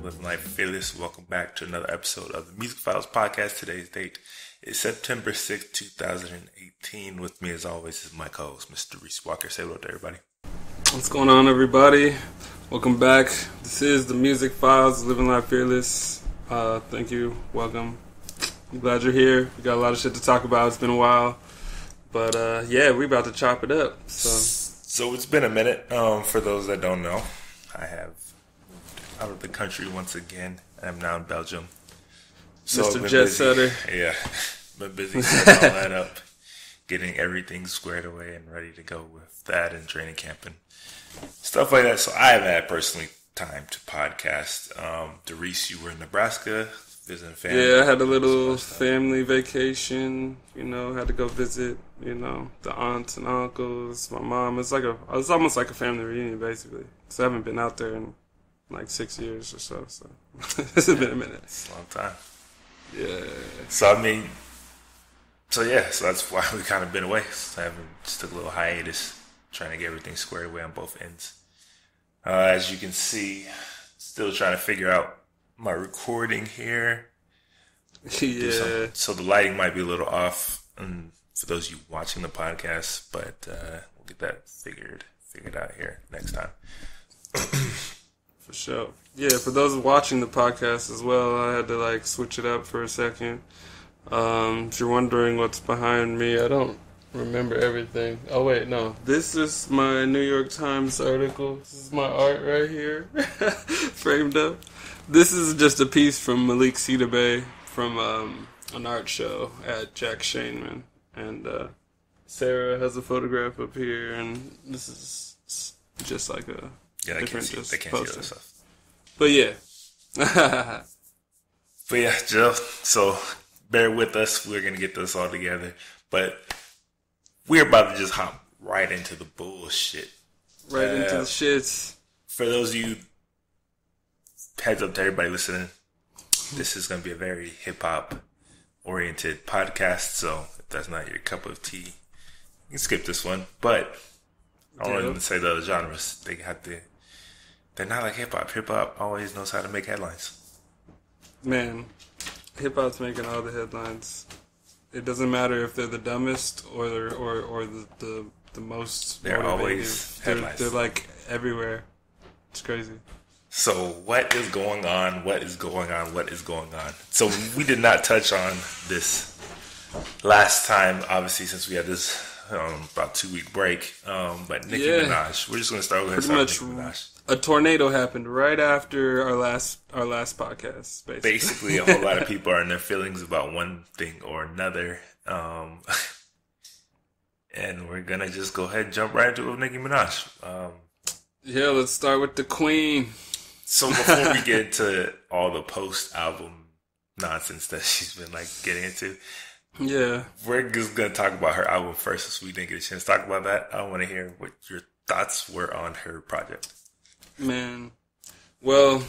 Living Life Fearless. Welcome back to another episode of the Music Files Podcast. Today's date is September 6th, 2018. With me, as always, is my co-host, Mr. Reese Walker. Say hello to everybody. What's going on, everybody? Welcome back. This is the Music Files, Living Life Fearless. Thank you. Welcome. I'm glad you're here. We got a lot of shit to talk about. It's been a while. But, yeah, we about to chop it up. So it's been a minute. For those that don't know, I have moved out of the country once again. I'm now in Belgium. So Mr. Jet Setter. Yeah. Been busy setting all that up, getting everything squared away and ready to go with that and training camp and stuff like that. So I haven't had personally time to podcast. Reese, you were in Nebraska visiting family. Yeah, I had a little family vacation. You know, had to go visit, you know, the aunts and uncles, my mom. It's almost like a family reunion, basically. Because I haven't been out there in like 6 years or so. So it's been a minute. It's a long time. Yeah. So that's why we kind of been away. So I just took a little hiatus, trying to get everything squared away on both ends. As you can see, still trying to figure out my recording here. Yeah. So the lighting might be a little off for those of you watching the podcast, but we'll get that figured out here next time. For sure. Yeah, for those watching the podcast as well, I had to switch it up for a second. If you're wondering what's behind me, I don't remember everything. Oh wait, no. This is my New York Times article. This is my art right here. Framed up. This is just a piece from Malik Sidibe from an art show at Jack Shaneman. And Sarah has a photograph up here, and this is just like a different they can't see other stuff. But yeah. Jill, so bear with us. We're going to get this all together. But we're about to just hop right into the bullshit. Right into the shits. For those of you, heads up to everybody listening, this is going to be a very hip-hop oriented podcast. So if that's not your cup of tea, you can skip this one. But I don't even say the other genres. They're not like hip-hop. Hip-hop always knows how to make headlines. Man, hip-hop's making all the headlines. It doesn't matter if they're the dumbest or the most They're motivated. Always headlines. They're like everywhere. It's crazy. So what is going on? So we did not touch on this last time, obviously, since we had this about 2-week break. But Nicki Minaj, we're just going to start with Nicki Minaj. A tornado happened right after our last podcast. Basically, a whole lot of people are in their feelings about one thing or another. And we're going to just go ahead and jump right into it with Nicki Minaj. Yeah, let's start with the queen. So before we get into all the post-album nonsense that she's been getting into, yeah, we're just going to talk about her album first since we didn't get a chance to talk about that. I want to hear what your thoughts were on her project. Man, well,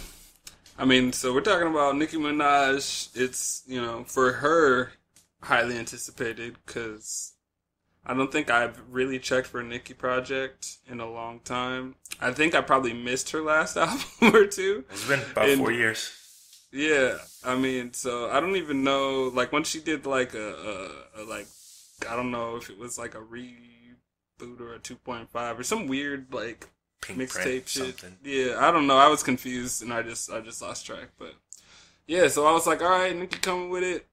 I mean, so we're talking about Nicki Minaj. It's, for her, highly anticipated because I don't think I've really checked for a Nicki project in a long time. I think I probably missed her last album or two. It's been about 4 years. Yeah, I mean, so I don't even know, once she did I don't know if it was a reboot or a 2.5 or some weird Pink mixtape shit. Something. Yeah, I don't know. I was confused and I just lost track. But yeah, so I was like, all right, Nicki coming with it.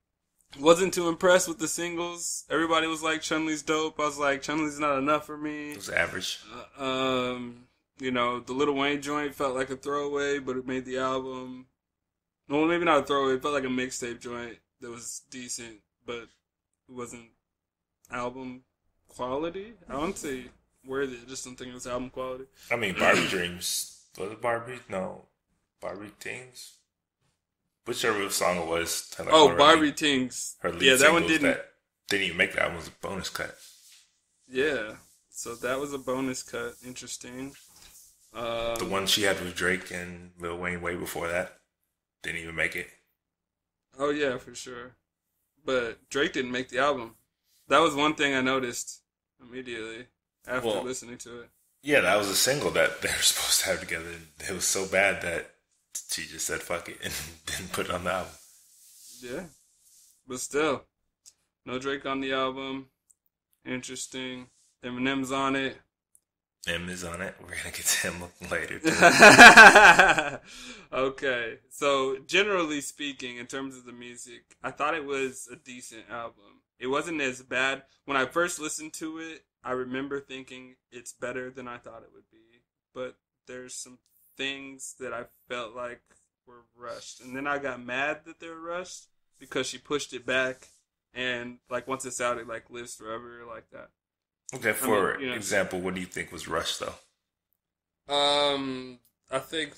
Wasn't too impressed with the singles. Everybody was like, Chun-Li's dope. I was like, Chun-Li's not enough for me. It was average. The Lil Wayne joint felt like a throwaway, but it made the album. Well, maybe not a throwaway. It felt like a mixtape joint that was decent, but it wasn't album quality. I don't say worthy. I just don't think it was album quality. I mean, Barbie Dreams. Was it Barbie? No. Barbie Things? Whichever song it was. Barbie Things. Her lead that one didn't even make that. It was a bonus cut. Yeah. So that was a bonus cut. Interesting. The one she had with Drake and Lil Wayne way before that. Didn't even make it. Oh, yeah, for sure. But Drake didn't make the album. That was one thing I noticed immediately after listening to it. Yeah, that was a single that they were supposed to have together. It was so bad that she just said fuck it and didn't put it on the album. Yeah. But still, no Drake on the album. Interesting. Eminem's on it. Em is on it. We're going to get to him later. Okay. So, generally speaking, in terms of the music, I thought it was a decent album. It wasn't as bad. When I first listened to it, I remember thinking it's better than I thought it would be. But there's some things that I felt like were rushed. And then I got mad that they were rushed because she pushed it back. And, like, once it's out, it, like, lives forever like that. Okay, for example, what do you think was rushed, though? I think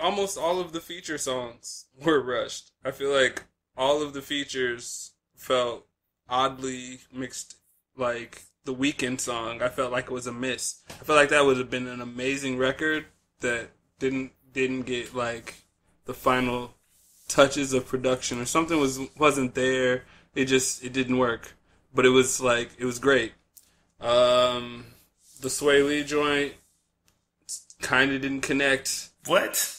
almost all of the feature songs were rushed. I feel like all of the features felt oddly mixed. Like the Weeknd song, I felt like it was a miss. I felt like that would have been an amazing record that didn't get like the final touches of production or something wasn't there. It didn't work. But it was great. The Sway Lee joint kind of didn't connect. What?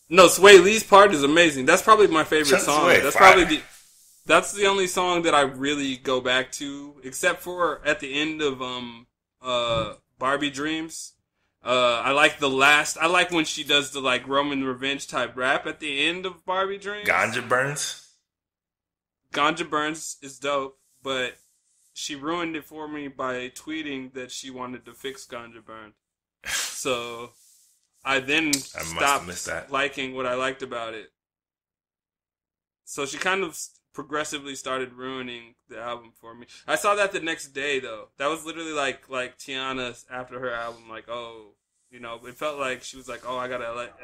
No, Sway Lee's part is amazing. That's probably my favorite song. That's the only song that I really go back to, except for at the end of Barbie Dreams. I like when she does the like Roman revenge type rap at the end of Barbie Dreams. Ganja Burns is dope, but she ruined it for me by tweeting that she wanted to fix Ganja Burn. So I then stopped liking what I liked about it. So she kind of progressively started ruining the album for me. I saw that the next day, though. That was literally like Tiana after her album. Like, oh, it felt like she was like, oh, I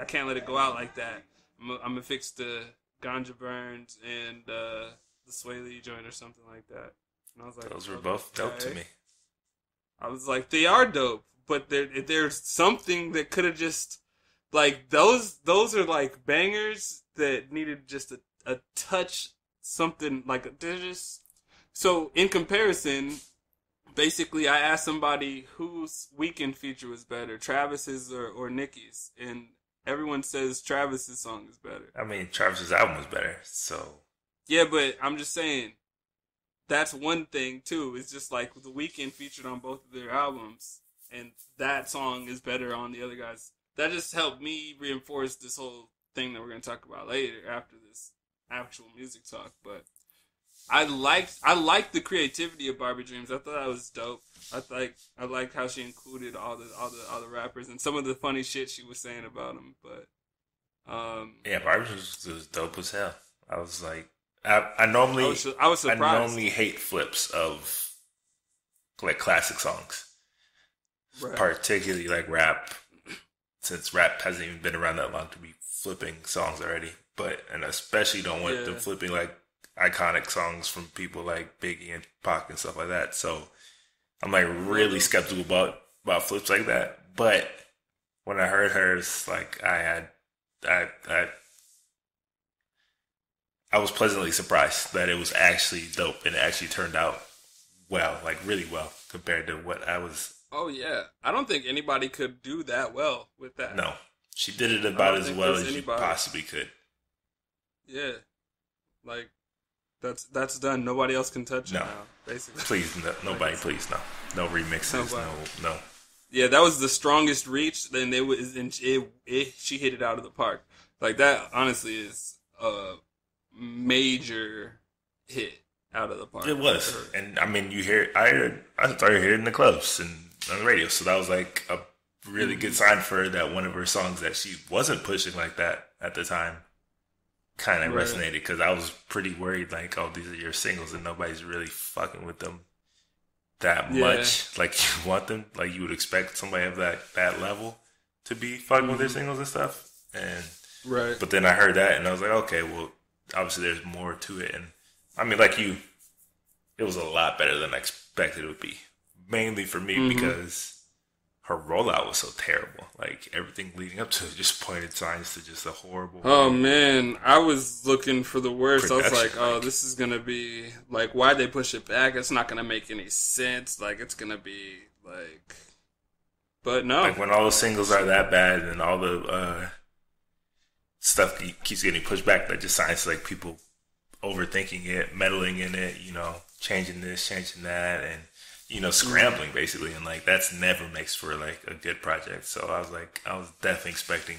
can't let it go out like that. I'm gonna fix the Ganja Burns and the Sway Lee joint or something like that. And I was like, those were both dope to me. I was like, they are dope, but there's something that could have just like those are like bangers that needed just a touch, something like they're just. So in comparison, basically, I asked somebody whose Weeknd feature was better, Travis's or Nicki's, and everyone says Travis's song is better. I mean, Travis's album was better, so. Yeah, but I'm just saying. That's one thing too. It's just like the Weeknd featured on both of their albums, and that song is better on the other guys. That just helped me reinforce this whole thing that we're going to talk about later after this actual music talk. But I liked the creativity of Barbie Dreams. I thought that was dope. I liked how she included all the rappers and some of the funny shit she was saying about them. But yeah, Barbie Dreams was dope as hell. I was like. I was surprised. I normally hate flips of like classic songs, right. Particularly like rap, since rap hasn't even been around that long to be flipping songs already. And especially don't want them flipping like iconic songs from people like Biggie and Pac and stuff like that. So I'm like really skeptical about flips like that. But when I heard hers, like I was pleasantly surprised that it was actually dope and it actually turned out well, like really well compared to what I was. Oh yeah, I don't think anybody could do that well with that. No, she did it about as well as you possibly could. Yeah, like that's done. Nobody else can touch it now. Basically, please, nobody, please, no remixes, no. Yeah, that was the strongest reach. Then she hit it out of the park. Like that, honestly, is major hit out of the park. It was, and I mean, I started hearing it in the clubs and on the radio, so that was like a really good sign for her that one of her songs that she wasn't pushing like that at the time kind of resonated, because I was pretty worried, like, oh, these are your singles and nobody's really fucking with them that much. Like, you want them, like, you would expect somebody of that level to be fucking with their singles and stuff. And but then I heard that and I was like, okay, well, obviously there's more to it. And I mean, like you, it was a lot better than I expected it would be. Mainly for me because her rollout was so terrible. Like, everything leading up to it just pointed signs to just a horrible. Oh, man. I was looking for the worst. I was like, oh, this is going to be, like, why'd they push it back? It's not going to make any sense. Like, it's going to be, like, But no. Like when all the singles are that bad and all the stuff keeps getting pushed back, that just sounds like people overthinking it, meddling in it, changing this, changing that, and scrambling basically, and like that's never makes for like a good project. So I was definitely expecting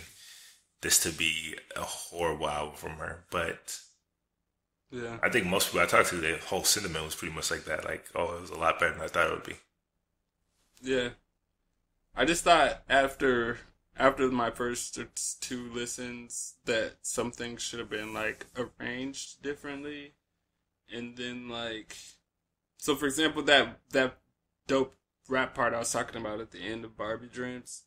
this to be a horrible album from her, but yeah, I think most people I talked to, the whole sentiment was pretty much like that. Like, oh, it was a lot better than I thought it would be. Yeah, I just thought after my first 2 listens that some things should have been like arranged differently, and then like, so for example, that dope rap part I was talking about at the end of Barbie Dreams,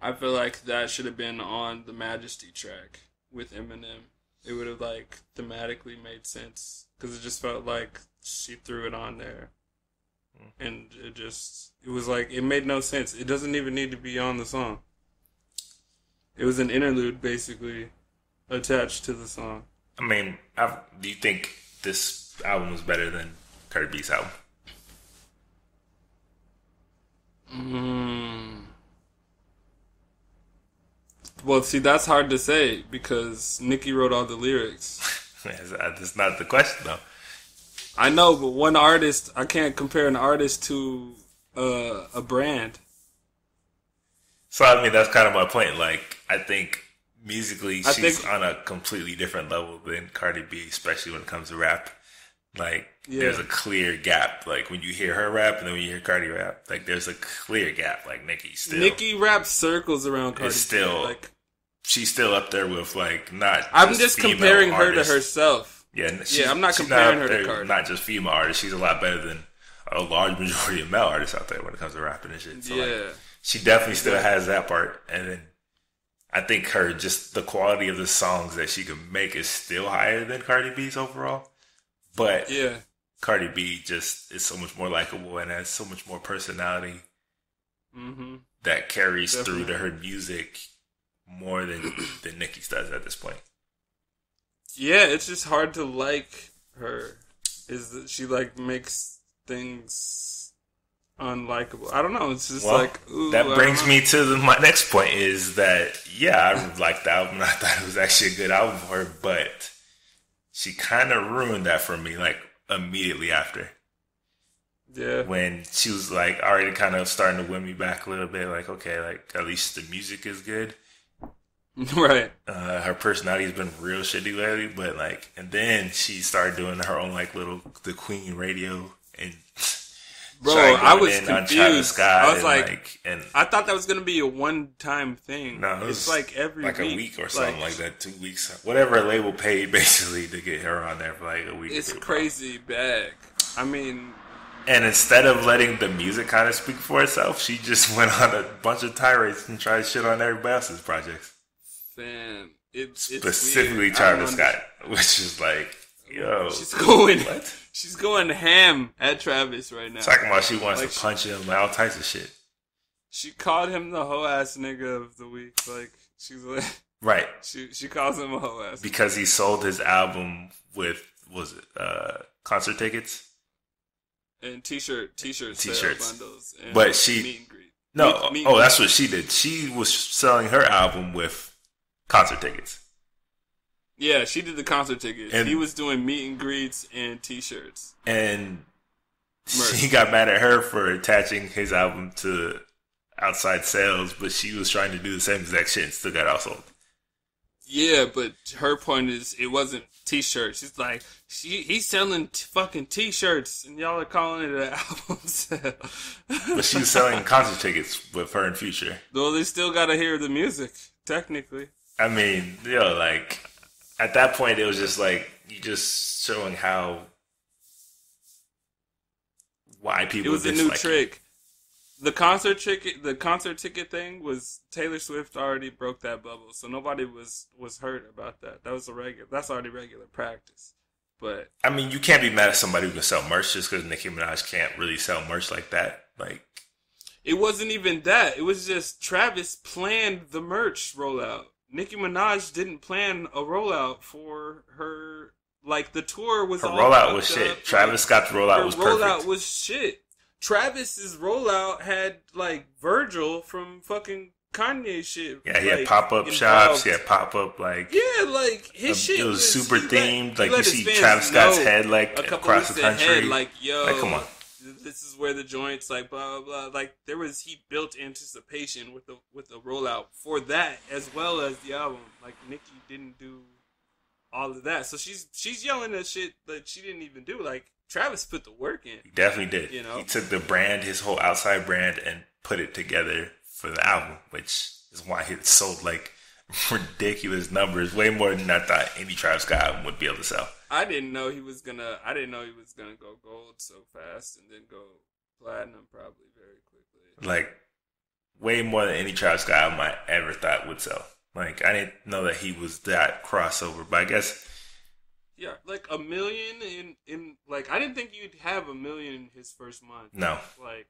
I feel like that should have been on the Majesty track with Eminem. It would have like thematically made sense because it just felt like she threw it on there, and it was like it made no sense. It doesn't even need to be on the song. It was an interlude basically attached to the song. I mean, do you think this album was better than Cardi B's album? Well, see, that's hard to say because Nicki wrote all the lyrics. That's not the question, though. I know, but one artist, I can't compare an artist to a brand. So, I mean, that's kind of my point. Like, I think musically, she's on a completely different level than Cardi B, especially when it comes to rap. Like, there's a clear gap. Like, when you hear her rap and then when you hear Cardi rap, like, there's a clear gap. Like, Nicki raps circles around Cardi. It's still, like, she's still up there with, like, not I'm just comparing artists. Her to herself. Yeah, I'm not comparing her to Cardi. Not just female artists. She's a lot better than a large majority of male artists out there when it comes to rapping and shit. So, like, she definitely still has that part. And then I think the quality of the songs that she can make is still higher than Cardi B's overall. But Cardi B just is so much more likable and has so much more personality that carries through to her music more than Nicki's does at this point. Yeah, it's just hard to like her. Is that she like makes things unlikable? I don't know. It's just that brings me to my next point is that I liked the album. I thought it was actually a good album for her, but she kind of ruined that for me, like, immediately after. Yeah. When she was, like, already kind of starting to win me back a little bit, like, okay, like, at least the music is good. Right. Her personality has been real shitty lately, but, like, and then she started doing her own, like, the Queen radio and... Bro, I was confused. I was like, I thought that was going to be a one-time thing. No, it's like every week. Like a week or something like that, 2 weeks. Whatever a label paid, basically, to get her on there for like a week. It's crazy bag. I mean... And instead of letting the music kind of speak for itself, she just went on a bunch of tirades and tried shit on everybody else's projects. Fam, specifically Travis Scott, which is like... Yo, she's going ham at Travis right now. Talking about she wants to punch him, like all types of shit. She called him the hoe ass nigga of the week. Like she's like, right. She calls him a hoe ass because he sold his album with concert tickets and t-shirts bundles. And but she meet and greet. That's what she did. She was selling her album with concert tickets. Yeah, she did the concert tickets. And he was doing meet and greets and t-shirts. And he got mad at her for attaching his album to outside sales, but she was trying to do the same exact shit and still got outsold. Yeah, but her point is it wasn't t-shirts. She's like, he's selling fucking t-shirts and y'all are calling it an album sale. But she was selling concert tickets with her in Future. Though they still gotta hear the music, technically. I mean, like... At that point, it was just like you just showing why people. It was a new trick. The concert ticket thing was Taylor Swift already broke that bubble, so nobody was hurt about that. That's already regular practice. But I mean, you can't be mad at somebody who can sell merch just because Nicki Minaj can't really sell merch like that. Like, it wasn't even that. It was just Travis planned the merch rollout. Nicki Minaj didn't plan a rollout for her. Like, the tour was her rollout was shit. Travis Scott's rollout was perfect. Her rollout was shit. Travis's rollout had like Virgil from fucking Kanye shit. Yeah, he like, had pop-up shops. He had pop-up like like his shit. It was super themed. Like you see Travis Scott's head like across the country. Ahead, like yo, like come on. This is where the joints like blah blah blah. Like he built anticipation with the rollout for that as well as the album. Like Nicki didn't do all of that, so she's yelling at shit that she didn't even do. Like Travis put the work in. He definitely did. You know, he took the brand, his whole outside brand, and put it together for the album, which is why it sold like ridiculous numbers, way more than I thought any Travis Scott album would be able to sell. I didn't know he was gonna go gold so fast and then go platinum probably very quickly. Like way more than any Travis Scott album I ever thought would sell. Like I didn't know that he was that crossover, but I guess yeah, like 1 million in like I didn't think you'd have 1 million in his first month. No, like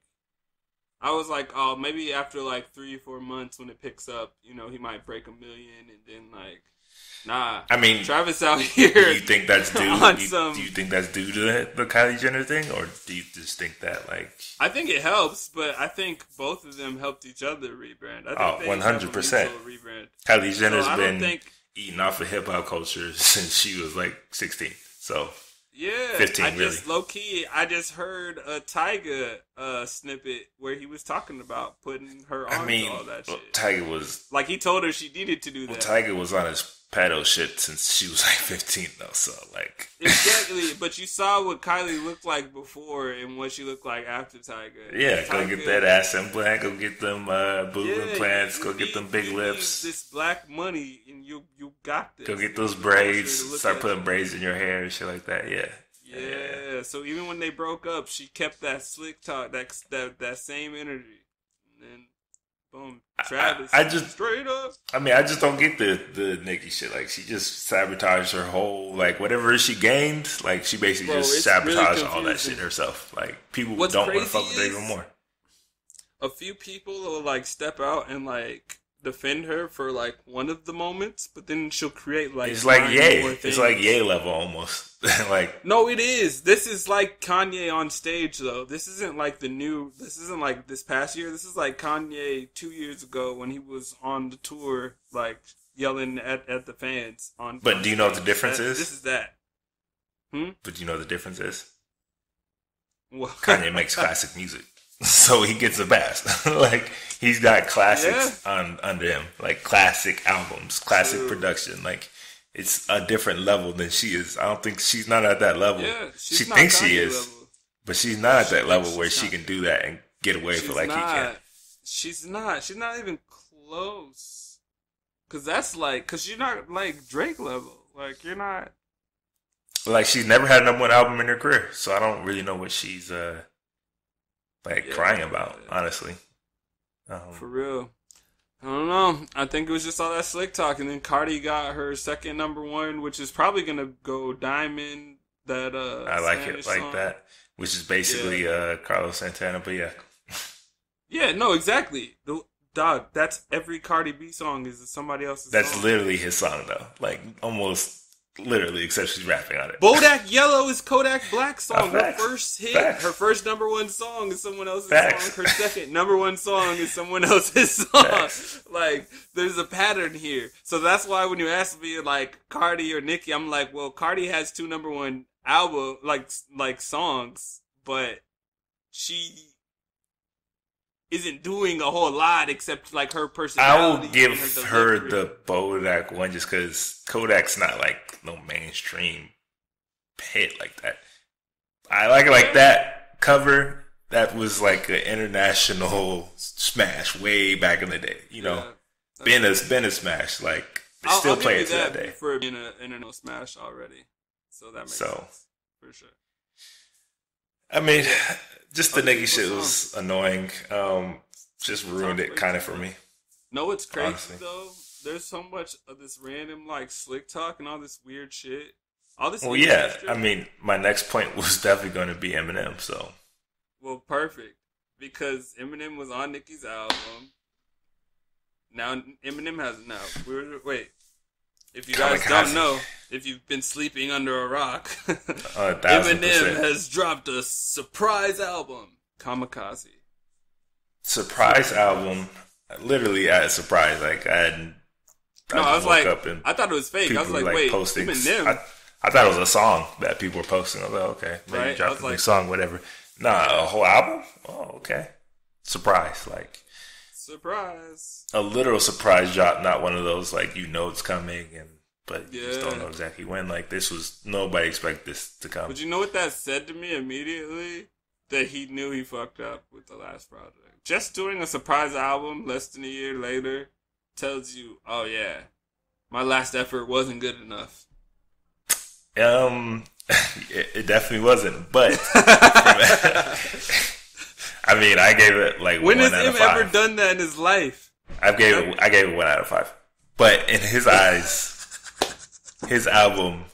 I was like, oh, maybe after like 3 or 4 months when it picks up, you know, he might break 1 million, and then like. Nah, I mean, Travis out here. Do you think that's due? Do you think that's due to the Kylie Jenner thing, or do you just think that like? I think it helps, but I think both of them helped each other rebrand. I think 100%. Kylie Jenner's been eating off of hip hop culture since she was like 16, so yeah, 15 really. Low key, I just heard a Tyga snippet where he was talking about putting her on all that shit. Tyga was like he told her she needed to do that. Tyga was on his pedo shit since she was like 15 though, so like exactly. But you saw what Kylie looked like before and what she looked like after Tyga. Yeah, go get that ass implant, go get them boob implants, go get them big lips. This black money and you got this. Go get those braids, start putting braids in your hair and shit like that. Yeah. So even when they broke up, she kept that slick talk, that same energy, and then. Boom, Travis. I just straight up. I mean, I just don't get the Nicki shit. Like, she just sabotaged her whole whatever she gained. Like, she basically just sabotaged really all that shit herself. Like, people don't want to fuck with her even more. A few people will step out and defend her for one of the moments, but then she'll create it's like Ye. It's like Ye level almost. No, it is. This is like Kanye on stage though. This isn't this isn't like this past year. This is like Kanye 2 years ago when he was on the tour yelling at the fans on. But do you know what the difference is? This is that. But do you know what the difference is? Well, Kanye makes classic music. So he gets a pass. He's got classics under him. Classic albums, classic production. It's a different level than she is. I don't think she's not at that level. Yeah, she thinks she is. Level. But she's not at that level where she can do that and get away with it he can. She's not. She's not even close. Cause you're not Drake level. You're not. She's never had a #1 album in her career. So I don't really know what she's crying about, honestly. For real. I don't know. I think it was just all that slick talk. And then Cardi got her second #1, which is probably going to go diamond. That I like Spanish it like song. That. Which is basically Carlos Santana, but yeah. Yeah, no, exactly. Dog, that's every Cardi B song is somebody else's That's song. Literally his song, though. Almost... Literally, except she's rapping on it. Bodak Yellow is Kodak Black's song. Her first hit, her first #1 song is someone else's song. Her second #1 song is someone else's song. There's a pattern here. So that's why when you ask me Cardi or Nicki, I'm well, Cardi has 2 #1 album songs, but she isn't doing a whole lot except her personality. I will give her the Bodak one just because Kodak's not no mainstream hit like that. I like it like that cover. That was an international smash way back in the day. You know, been a smash. They still play it to that day. For being an international smash already, so that makes sense for sure. I mean, just the Nicki shit was annoying. Just ruined it kind of for me. No, it's crazy honestly. Though. There's so much of this random slick talk and all this weird shit. All this. Well, yeah. I mean, my next point was definitely going to be Eminem. So. Well, perfect, because Eminem was on Nicki's album. Now Eminem has an album. Wait. If you guys don't know, if you've been sleeping under a rock, Eminem has dropped a surprise album. Kamikaze. Surprise album. Literally at a surprise. Like, I was like, I thought it was fake. I was like, wait, posting. Eminem. I thought it was a song that people were posting. I was like, okay, maybe you dropped a new song, whatever. Nah, a whole album? Oh, okay. Surprise. Like, surprise. A literal surprise drop, not one of those, like, you know it's coming, but you just don't know exactly when. Like, nobody expected this to come. But you know what that said to me immediately? That he knew he fucked up with the last project. Just doing a surprise album less than a year later tells you, oh yeah, my last effort wasn't good enough. It definitely wasn't, but I mean, I gave it like when 1 out of 5. When has him ever done that in his life? I gave it 1 out of 5. But in his eyes, his album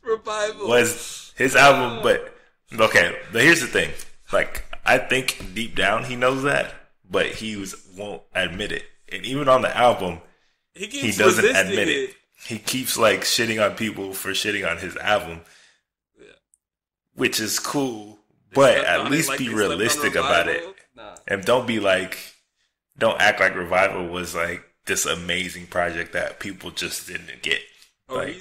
Revival was his album. But okay, but here's the thing: like, I think deep down he knows that, but he won't admit it. And even on the album, he doesn't admit it. He keeps like shitting on people for shitting on his album, which is cool. But at least be realistic about it, and don't act like Revival was like this amazing project that people just didn't get. Bro,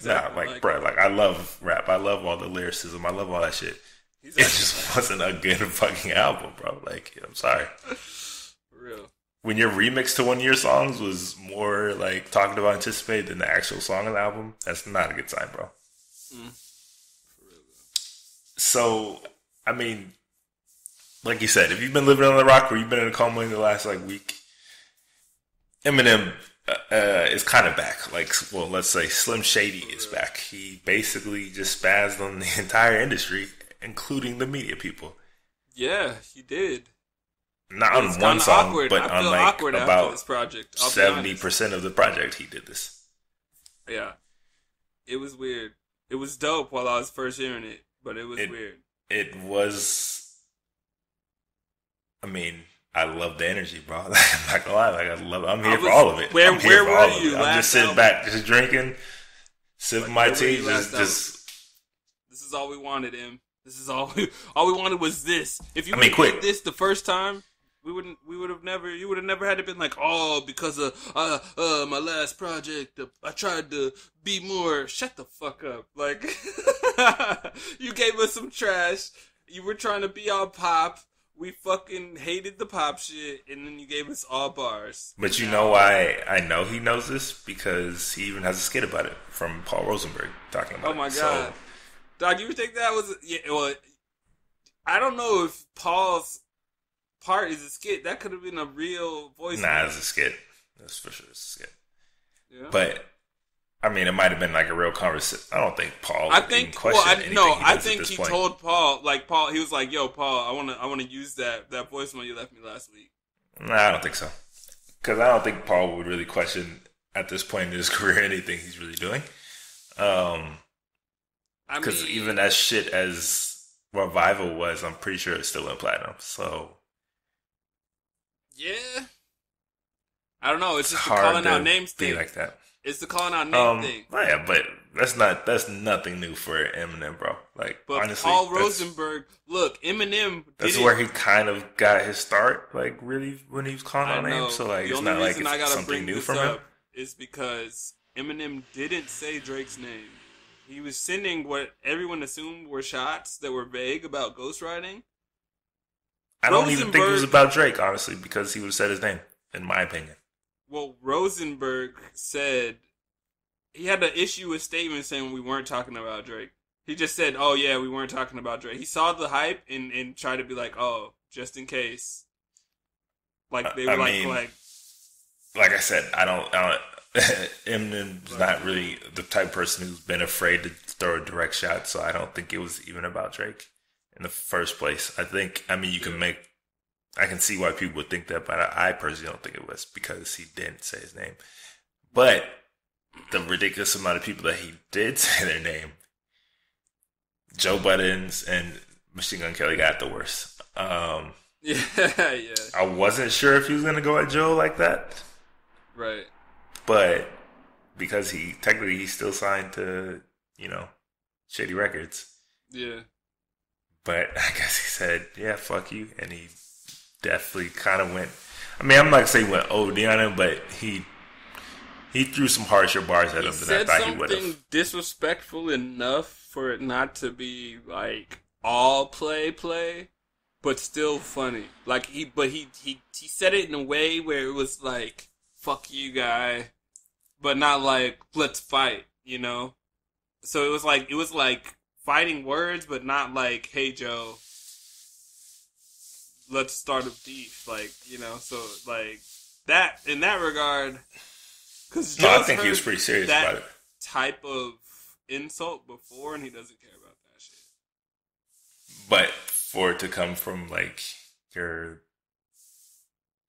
like I love rap, I love all the lyricism, I love all that shit. It just wasn't a good fucking album, bro. Like, I'm sorry. For real. When your remix to one of your songs was more like talking about Anticipate than the actual song of the album, that's not a good sign, bro. For real. So, I mean, like you said, if you've been living on the rock or you've been in a coma in the last like week, Eminem is kind of back. Like, well, let's say Slim Shady is back. He basically just spazzed on the entire industry, including the media people. Yeah, he did. Not on one song, awkward. but on like about this project. 70% of the project he did this. Yeah. It was weird. It was dope while I was first hearing it, but it was weird. It was... I mean, I love the energy, bro. I'm not gonna lie. Like, I'm here for all of it. Where were you? I'm just sitting back, just drinking, sipping my tea. This is all we wanted, Em. This is all we wanted was this. If you quit this the first time, you would have never had to been like, oh, because of my last project, I tried to be more. Shut the fuck up. Like, you gave us some trash. You were trying to be all pop. We fucking hated the pop shit, and then you gave us all bars. But you know why I know he knows this? Because he even has a skit about it from Paul Rosenberg talking about it. Oh my God. Dog, you would think that was... Yeah, well, I don't know if Paul's part is a skit. That could have been a real voice. Nah, it's a skit. That's for sure. It's a skit. Yeah. But, I mean, it might have been like a real conversation. I don't think Paul I think he told Paul, like, Paul, he was like, yo, Paul, I want to use that voicemail you left me last week. Nah, I don't think so. Because I don't think Paul would really question, at this point in his career, anything he's really doing. Because even as shit as Revival was, I'm pretty sure it's still in platinum. So, yeah, I don't know. It's just the calling out names thing. Like that. It's the calling out name thing. Yeah, but that's nothing new for Eminem, bro. Like, but honestly, Paul Rosenberg, look, Eminem. That's where he kind of got his start. Like, really, when he was calling out names. So, like, it's not like it's something new from him. Is because Eminem didn't say Drake's name. He was sending what everyone assumed were shots that were vague about ghostwriting. I don't even think it was about Drake, honestly, because he would have said his name, in my opinion. Well, Rosenberg said he had to issue a statement saying we weren't talking about Drake. He just said, oh, yeah, we weren't talking about Drake. He saw the hype and tried to be like, oh, just in case. Like, they were like I said, I don't Eminem's not really the type of person who's been afraid to throw a direct shot, so I don't think it was even about Drake in the first place. I can see why people would think that, but I personally don't think it was because he didn't say his name. But the ridiculous amount of people that he did say their name, Joe Buttons and Machine Gun Kelly got the worst. Yeah. I wasn't sure if he was going to go at Joe like that. Right. But because he's still signed to, Shady Records. Yeah. But I guess he said, "Yeah, fuck you," and he definitely kind of went. I mean, I'm not gonna say he went OD on him, but he threw some harsher bars at him than I thought he would have. Something disrespectful enough for it not to be like all play, but still funny. Like he said it in a way where it was like "fuck you, guy," but not like "let's fight," you know. So it was like fighting words, but not like "hey Joe, let's start a beef," like, you know. So like that in that regard. Because I think he was pretty serious about it. Type of insult before, and he doesn't care about that shit. But for it to come from like your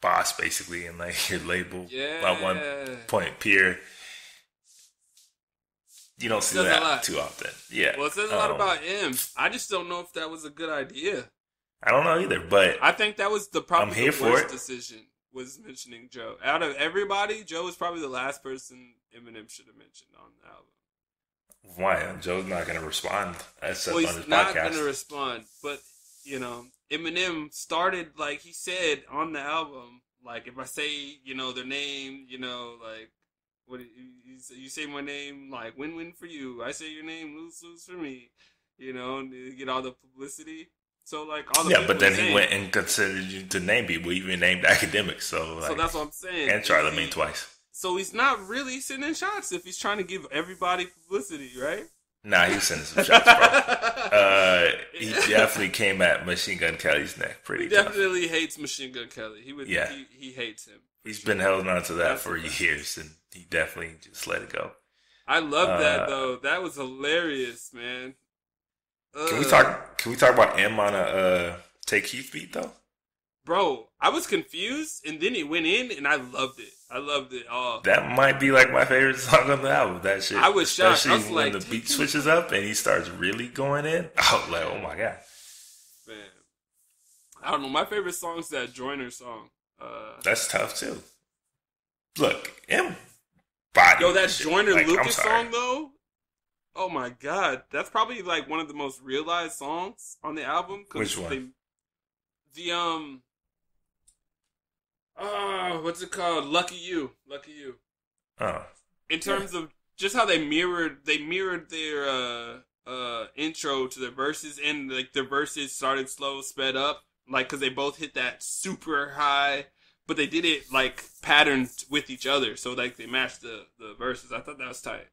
boss, basically, and like your label, at one point peer, you don't see that too often. Yeah. Well, it says a lot about him. I just don't know if that was a good idea. I don't know either, but I think that was probably the worst decision. Was mentioning Joe. Out of everybody, Joe was probably the last person Eminem should have mentioned on the album. Why? Joe's not going to respond. He's not going to respond. But, you know, Eminem started, like he said on the album, like, if I say, you know, their name, you know, like, what you say my name, like, win-win for you. I say your name, lose for me. You know, and you get all the publicity. So, like, all the but then he went and considered you to name people, even named academics. So that's what I'm saying. And Charlamagne twice. So he's not really sending shots if he's trying to give everybody publicity, right? Nah, he's sending some shots, bro. He definitely came at Machine Gun Kelly's neck pretty tough. He definitely hates Machine Gun Kelly. He hates him. He's been holding on to that for years, and he definitely just let it go. I love that, though. That was hilarious, man. Can we talk about M on a Take Keith beat though? Bro, I was confused, and then it went in, and I loved it. I loved it all. That might be like my favorite song on the album. That shit. I was shocked. I was when the beat switches up and he starts really going in. I was like, oh my god, man. I don't know. My favorite song is that Joyner song. That's tough too. Look, M body. Yo, that Joyner Lucas song though. Oh my god, that's probably like one of the most realized songs on the album. Which one? What's it called? Lucky You. Oh. In terms of just how they mirrored their intro to their verses, and like their verses started slow, sped up, like because they both hit that super high, but they did it like patterned with each other, so like they matched the verses. I thought that was tight.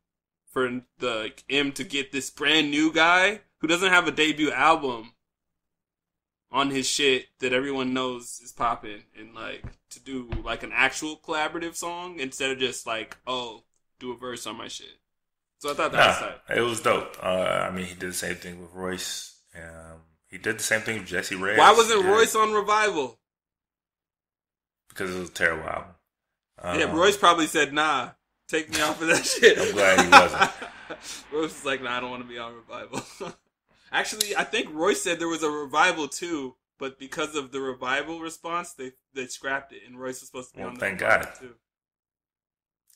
For the M to get this brand new guy who doesn't have a debut album on his shit that everyone knows is popping, and like to do like an actual collaborative song instead of just like, oh, do a verse on my shit. So I thought that was tight. It was dope. I mean, he did the same thing with Royce. He did the same thing with Jesse Reyes. Why wasn't Royce on Revival? Because it was a terrible album. Royce probably said, nah. Take me off of that shit. I'm glad he wasn't. Royce was like, nah, I don't want to be on Revival. Actually, I think Royce said there was a Revival too, but because of the Revival response, they scrapped it, and Royce was supposed to be on the thank Revival God. too.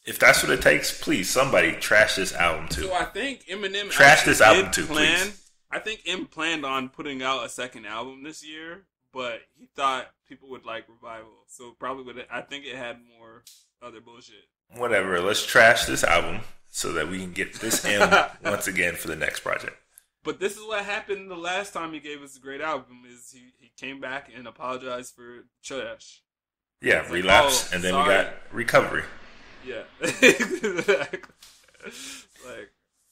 If that's what it takes, please, somebody trash this album too. So I think Eminem trash this album too, please. I think M planned on putting out a second album this year, but he thought people would like Revival, so probably would. I think it had more other bullshit. Whatever, let's trash this album so that we can get this M once again for the next project. But this is what happened the last time he gave us a great album, is he came back and apologized for trash. Yeah, relapse, and then we got recovery. Yeah.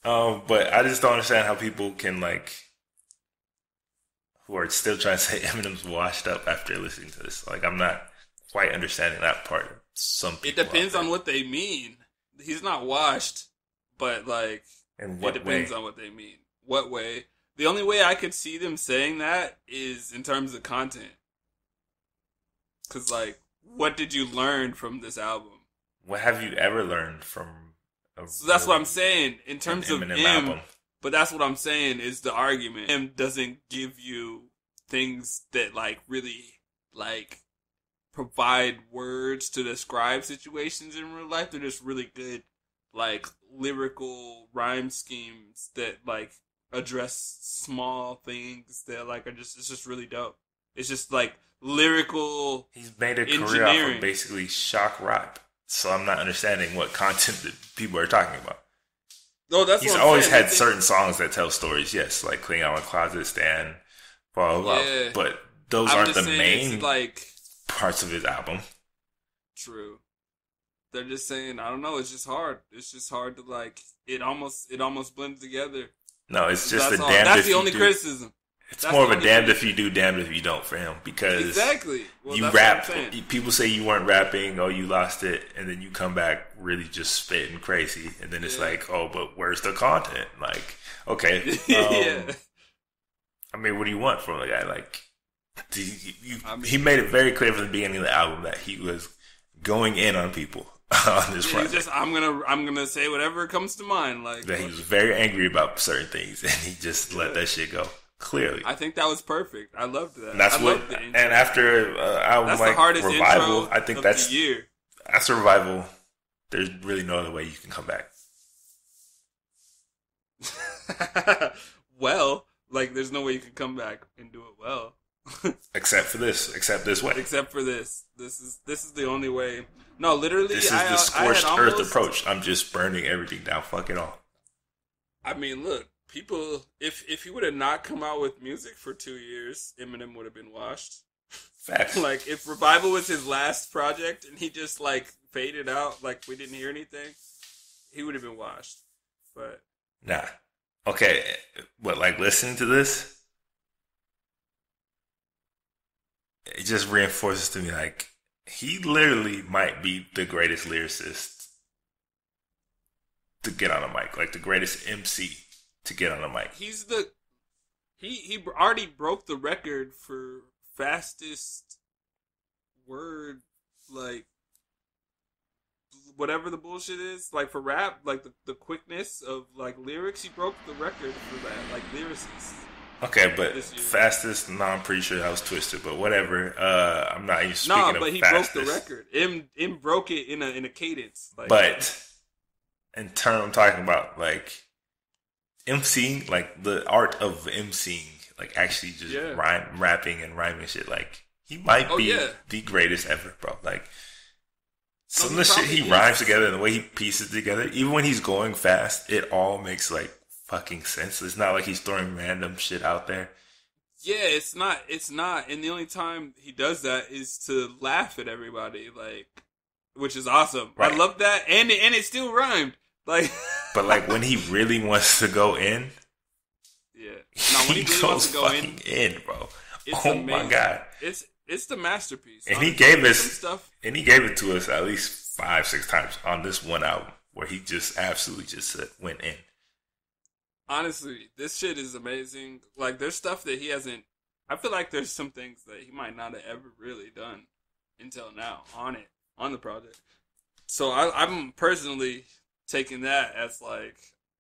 But I just don't understand how people can, like, who are still trying to say Eminem's washed up after listening to this. Like, I'm not quite understanding that part. Some people. It depends on what they mean. He's not washed, but like, in what it depends on what they mean. What way? The only way I could see them saying that is in terms of content. Because, like, what did you learn from this album? What have you ever learned from so that's what I'm saying. In terms of Eminem M, album. But that's what I'm saying is the argument. M doesn't give you things that, like, really, like, provide words to describe situations in real life. They're just really good, like, lyrical rhyme schemes that, like, address small things that like are just it's just really dope. It's just like lyrical. He's made a career off of basically shock rock. So I'm not understanding what content that people are talking about. No, that's he's what I'm always saying. had certain songs that tell stories. Yes, like Clean Out My Closet, Stand, blah, blah, blah. Yeah. But those aren't the main like parts of his album. True. They're just saying, I don't know, it's just hard. It's just hard to like it almost blends together. No, it's just a damned that's the only criticism. It's more of a damned if you do, damned if you don't for him. Because exactly. Well, you rap, people say you weren't rapping, oh, you lost it, and then you come back really just spitting crazy. And then it's like, oh, but where's the content? Like, okay. Yeah. I mean, what do you want from a guy? Like, he made it very clear from the beginning of the album that he was going in on people on this project. He's just, I'm gonna say whatever comes to mind. Like that he was very angry about certain things, and he just let that shit go. Clearly, I think that was perfect. I loved that. And that's and after album that's like the hardest Revival, intro I think that's the year. After Revival, there's really no other way you can come back. Well, like there's no way you can come back and do it well. Except for this way. Except for this. This is the only way. No, literally, this is the scorched earth approach. I'm just burning everything down. Fuck it all. I mean, look. People, if he would have not come out with music for 2 years, Eminem would have been washed. Facts. Like, if Revival was his last project and he just, like, faded out, like, we didn't hear anything, he would have been washed. But. Nah. Okay. But, like, listening to this, it just reinforces to me, like, he literally might be the greatest lyricist to get on a mic. Like, the greatest MC to get on a mic. He's he already broke the record for fastest word, like whatever the bullshit is, like for rap, like the quickness of like lyrics. He broke the record for that, like lyricists. Okay, but fastest, no, I'm pretty sure that was Twisted, but whatever. I'm not even speaking of fastest. No, but he broke the record. M broke it in a cadence. Like, but in turn, I'm talking about like MCing, like the art of MCing, like actually just rapping and rhyming shit. Like he might be the greatest ever, bro. Like some of the shit he rhymes together and the way he pieces together, even when he's going fast, it all makes like fucking sense. It's not like he's throwing random shit out there. Yeah, it's not. And the only time he does that is to laugh at everybody, like, which is awesome. Right. I love that, and it still rhymed. Like, but like when he really wants to go in, when he really wants to go in, bro. Oh amazing. My god, it's the masterpiece. And he gave it to us at least 5-6 times on this one album where he just absolutely just went in. Honestly, this shit is amazing. Like, there's stuff that he hasn't. I feel like there's some things that he might not have ever really done until now on the project. So I'm personally taking that as like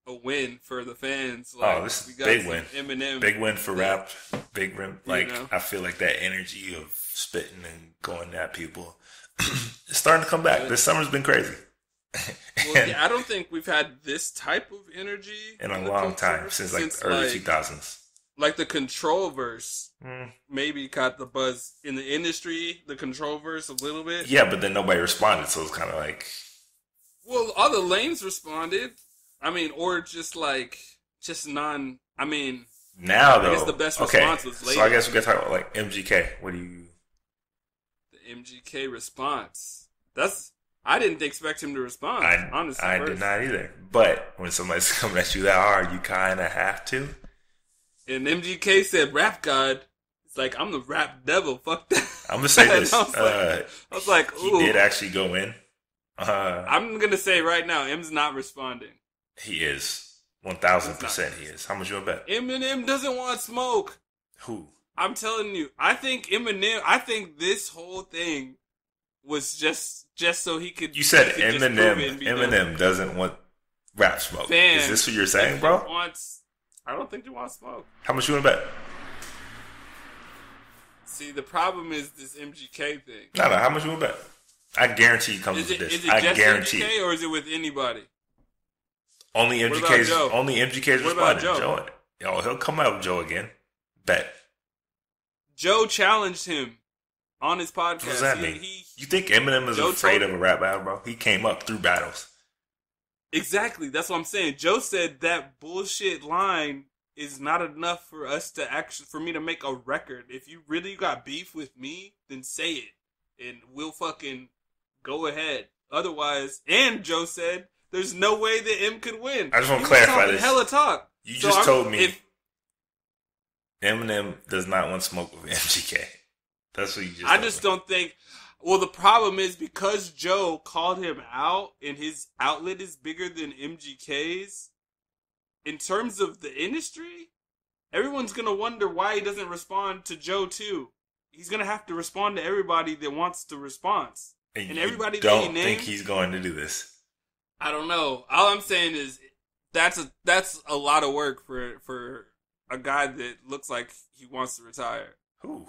a win for the fans. Like, this is a big win. Eminem, big win for rap. Big win. Like, I feel like that energy of spitting and going at people is starting to come back. This summer's been crazy. Well, I don't think we've had this type of energy in a long time, since the early 2000s. Like the Control verse maybe caught the buzz in the industry, the Control verse a little bit. Yeah, but then nobody responded, so it's kind of like... Well, other lanes responded. I mean, or just non... I mean... Now, though... I guess the best response was later. So I guess we got to talk about, like, MGK. What do you... The MGK response. I didn't expect him to respond, honestly. I did not either. But when somebody's coming at you that hard, you kind of have to. And MGK said, "Rap God." It's like, I'm the rap devil. Fuck that. I'm going to say this. I was like, ooh. He did actually go in. I'm going to say right now, M's not responding. He is. 1,000% he is. How much you want to bet? Eminem doesn't want smoke. Who? I'm telling you. I think this whole thing was just so he could... You said Eminem doesn't want rap smoke. Fans, is this what you're saying, bro? I don't think he wants smoke. How much you want to bet? See, the problem is this MGK thing. No, how much you want to bet? I guarantee he comes with this. Is it just MGK or is it with anybody? Only MGK's responding. Joe. Yo, he'll come out with Joe again. Bet. Joe challenged him on his podcast. What does that mean? You think Eminem is afraid of a rap battle, bro? He came up through battles. Exactly. That's what I'm saying. Joe said that bullshit line is not enough for us to for me to make a record. If you really got beef with me, then say it. And we'll fucking go ahead. Otherwise, and Joe said, there's no way that M could win. I just want to clarify this. Hella talk. You just told me Eminem does not want smoke with MGK. That's what you just I just don't think... Well, the problem is because Joe called him out and his outlet is bigger than MGK's, in terms of the industry, everyone's going to wonder why he doesn't respond to Joe too. He's going to have to respond to everybody that wants the response. And everybody that he named... think he's going to do this? I don't know. All I'm saying is that's a lot of work for a guy that looks like he wants to retire. Who?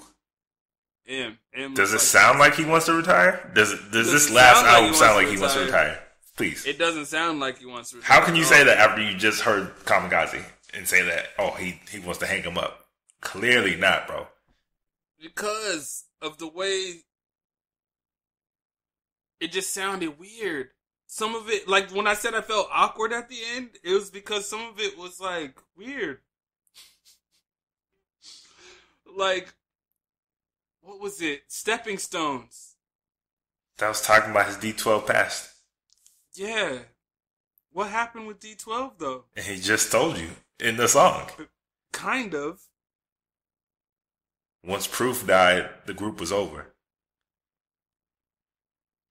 M. Does it sound like he wants to retire? Does this last album sound like he wants to retire? Please. It doesn't sound like he wants to retire. How can you say that after you just heard Kamikaze and say that, oh, he wants to hang him up? Clearly not, bro. Because of the way it just sounded weird. Some of it, like when I said I felt awkward at the end, it was because some of it was like weird. Like, what was it? Stepping Stones. That was talking about his D12 past. Yeah. What happened with D12 though? And he just told you in the song. Kind of. Once Proof died, the group was over.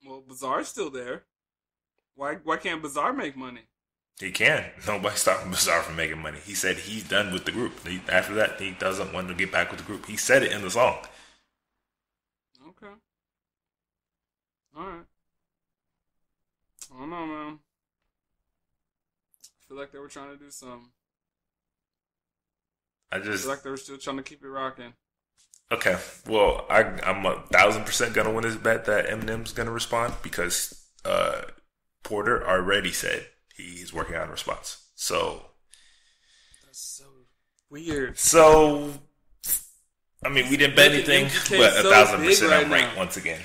Well, Bizarre's still there. Why can't Bizarre make money? He can. Nobody's stopping Bizarre from making money. He said he's done with the group. After that, he doesn't want to get back with the group. He said it in the song. Okay. Alright. I don't know, man. I feel like they were trying to do something. I feel like they were still trying to keep it rocking. Okay. Well, I'm 1,000% going to win this bet that Eminem's going to respond because Porter already said he's working on a response. So. That's so weird. So, I mean, we didn't bet anything, but 1,000% I'm right once again.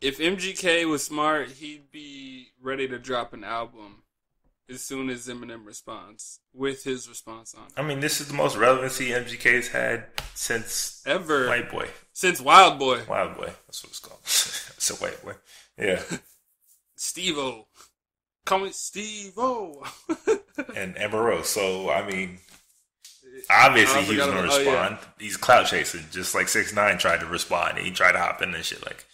If MGK was smart, he'd be ready to drop an album as soon as Eminem responds with his response on it. I mean, this is the most relevancy MGK's had since ever. White Boy. Since Wild Boy. Wild Boy. That's what it's called. It's a White Boy. Yeah. Steve-O. Call me Steve-O. And Amber Rose. So, I mean, obviously he was going to respond. Yeah. He's clout chasing, just like 6ix9ine tried to respond. And he tried to hop in and shit. Like,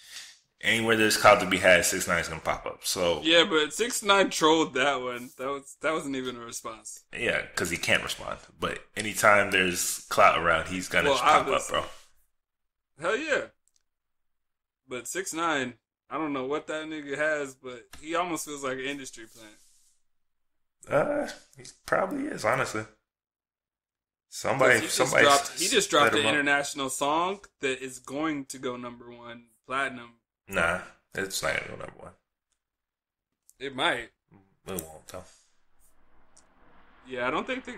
anywhere there's clout to be had, 6ix9ine's going to pop up. So yeah, but 6ix9ine trolled that one. That wasn't even a response. Yeah, because he can't respond. But anytime there's clout around, he's going to pop up, bro. Hell yeah. But 6ix9ine, I don't know what that nigga has, but he almost feels like an industry plant. He probably is, honestly. He just dropped an international song that is going to go #1 platinum. Nah, it's not gonna go #1. It might. It won't, though. Yeah, I don't think he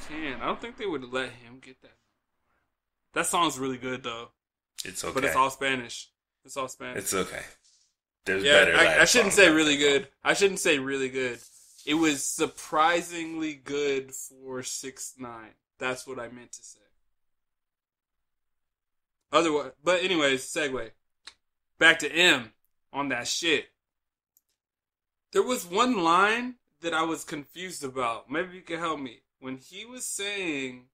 can. I don't think they would let him get that. That song's really good though. It's okay, but it's all Spanish. It's okay. There's better. I shouldn't say really good. I shouldn't say really good. It was surprisingly good for 6ix9ine. That's what I meant to say. Otherwise, but anyways, segue. Back to M on that shit. There was one line that I was confused about. Maybe you can help me. When he was saying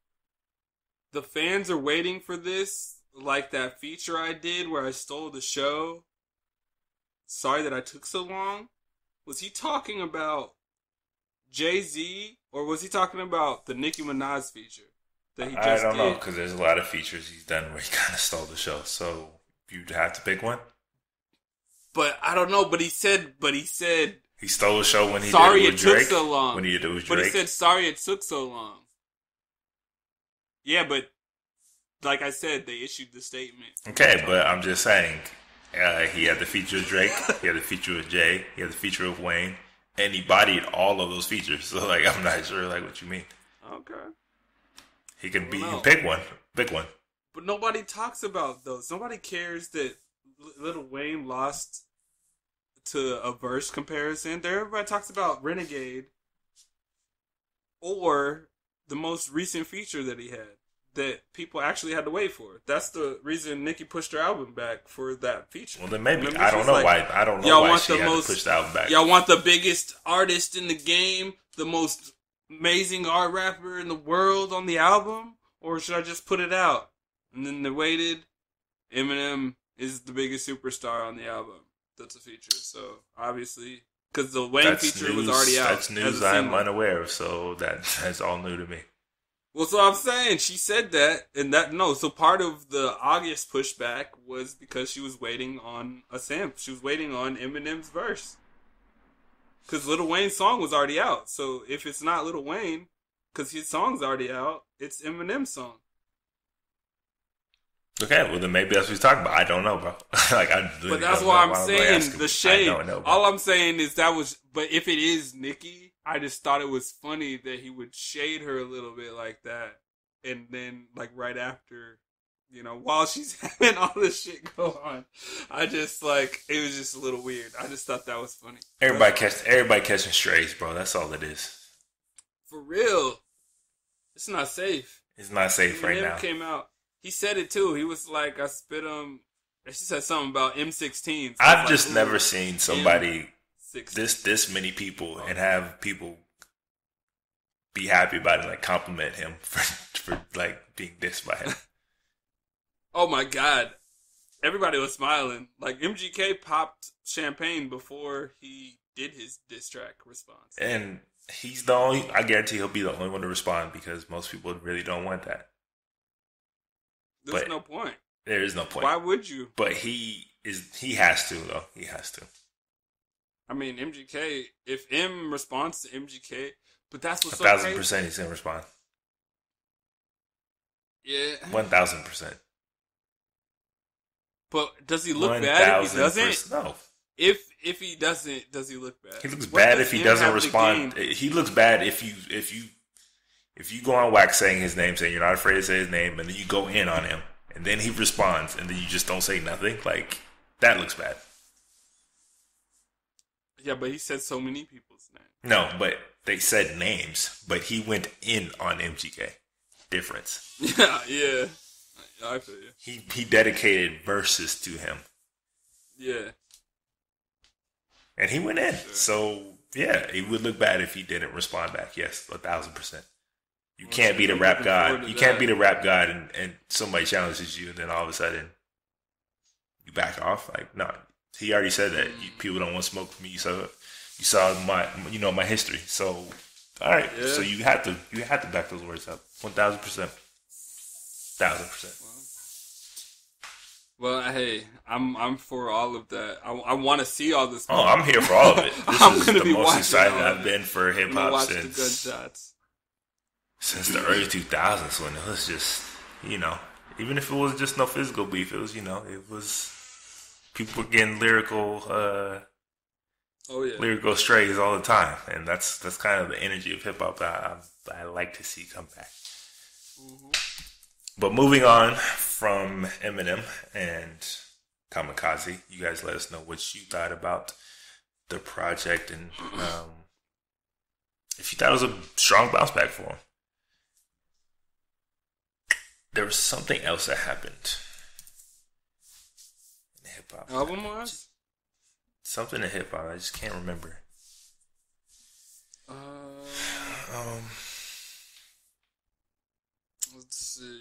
the fans are waiting for this, like that feature I did where I stole the show. Sorry that I took so long. Was he talking about Jay-Z or was he talking about the Nicki Minaj feature that he just did? I don't know because there's a lot of features he's done where he kind of stole the show. So you'd have to pick one. But I don't know. But he said he stole the show when he sorry did it with Drake. Took so long. When he did it with Drake. But he said sorry it took so long. Yeah, but like I said, they issued the statement. Okay, but I'm just saying, he had the feature with Drake, he had the feature with Jay, he had the feature with Wayne, and he bodied all of those features. So like, I'm not sure like what you mean. Okay. He can pick one. Pick one. But nobody talks about those. Nobody cares that Lil Wayne lost to a verse comparison. Everybody talks about Renegade or the most recent feature that he had that people actually had to wait for. That's the reason Nicki pushed her album back for that feature. Well, then maybe I don't know why. I don't know why she had to push the album back. Y'all want the biggest artist in the game, the most amazing art rapper in the world on the album, or should I just put it out? And then they waited. Eminem is the biggest superstar on the album. That's a feature. So obviously, because the Wayne feature was already out. That's news I'm unaware of. So that's all new to me. Well, so I'm saying she said that, and so part of the August pushback was because she was waiting on a sample. She was waiting on Eminem's verse. Because Lil Wayne's song was already out. So if it's not Lil Wayne, because his song's already out, it's Eminem's song. Okay, well then maybe that's what he's talking about. I don't know, bro. But that's why I'm saying the shade. All I'm saying is but if it is Nicki, I just thought it was funny that he would shade her a little bit like that. And then, right after, while she's having all this shit go on, I just, it was just a little weird. I just thought that was funny. Everybody catching strays, bro. That's all it is. For real. It's not safe. It's not safe right now. Came out. He said it too. He was like, I spit him. She said something about M16. So I've just never seen somebody this many people and have people be happy about it, compliment him for being dissed by him. Oh my God. Everybody was smiling. MGK popped champagne before he did his diss track response. And he's the only, I guarantee he'll be the only one to respond because most people really don't want that. There's no point. There is no point. Why would you? But he has to, though. He has to. I mean, MGK, if M responds to MGK, but that's what's so 1,000% crazy. he's going to respond. Yeah. 1,000%. But does he look bad if he doesn't? No. If he doesn't, does he look bad? He looks bad if he doesn't respond. He looks bad if you go on wax saying his name, saying you're not afraid to say his name, and then you go in on him, and then he responds, and then you just don't say nothing. That looks bad. Yeah, but he said so many people's names. No, but they said names, but he went in on MGK. Difference. Yeah. I feel you. He dedicated verses to him. Yeah. And he went in. Sure. So, yeah, it would look bad if he didn't respond back. Yes, 1,000%. You can't be the rap god. You can't be the rap god and somebody challenges you and then all of a sudden you back off. No. He already said that. People don't want to smoke with me. So you saw my history. So, all right. Yeah. So you had to back those words up. 1,000%. 1,000%. Well, hey, I'm for all of that. I want to see all this. Oh, I'm here for all of it. This is the most excited I've been for hip hop since the early 2000s when it was just, even if it was just no physical beef, it was, it was people were getting lyrical lyrical strays all the time, and that's kind of the energy of hip hop that I like to see come back. Mm-hmm. But moving on from Eminem and Kamikaze, you guys let us know what you thought about the project and if you thought it was a strong bounce back for him. There was something else that happened in hip hop. Album wise? Something in hip hop. I just can't remember. Let's see.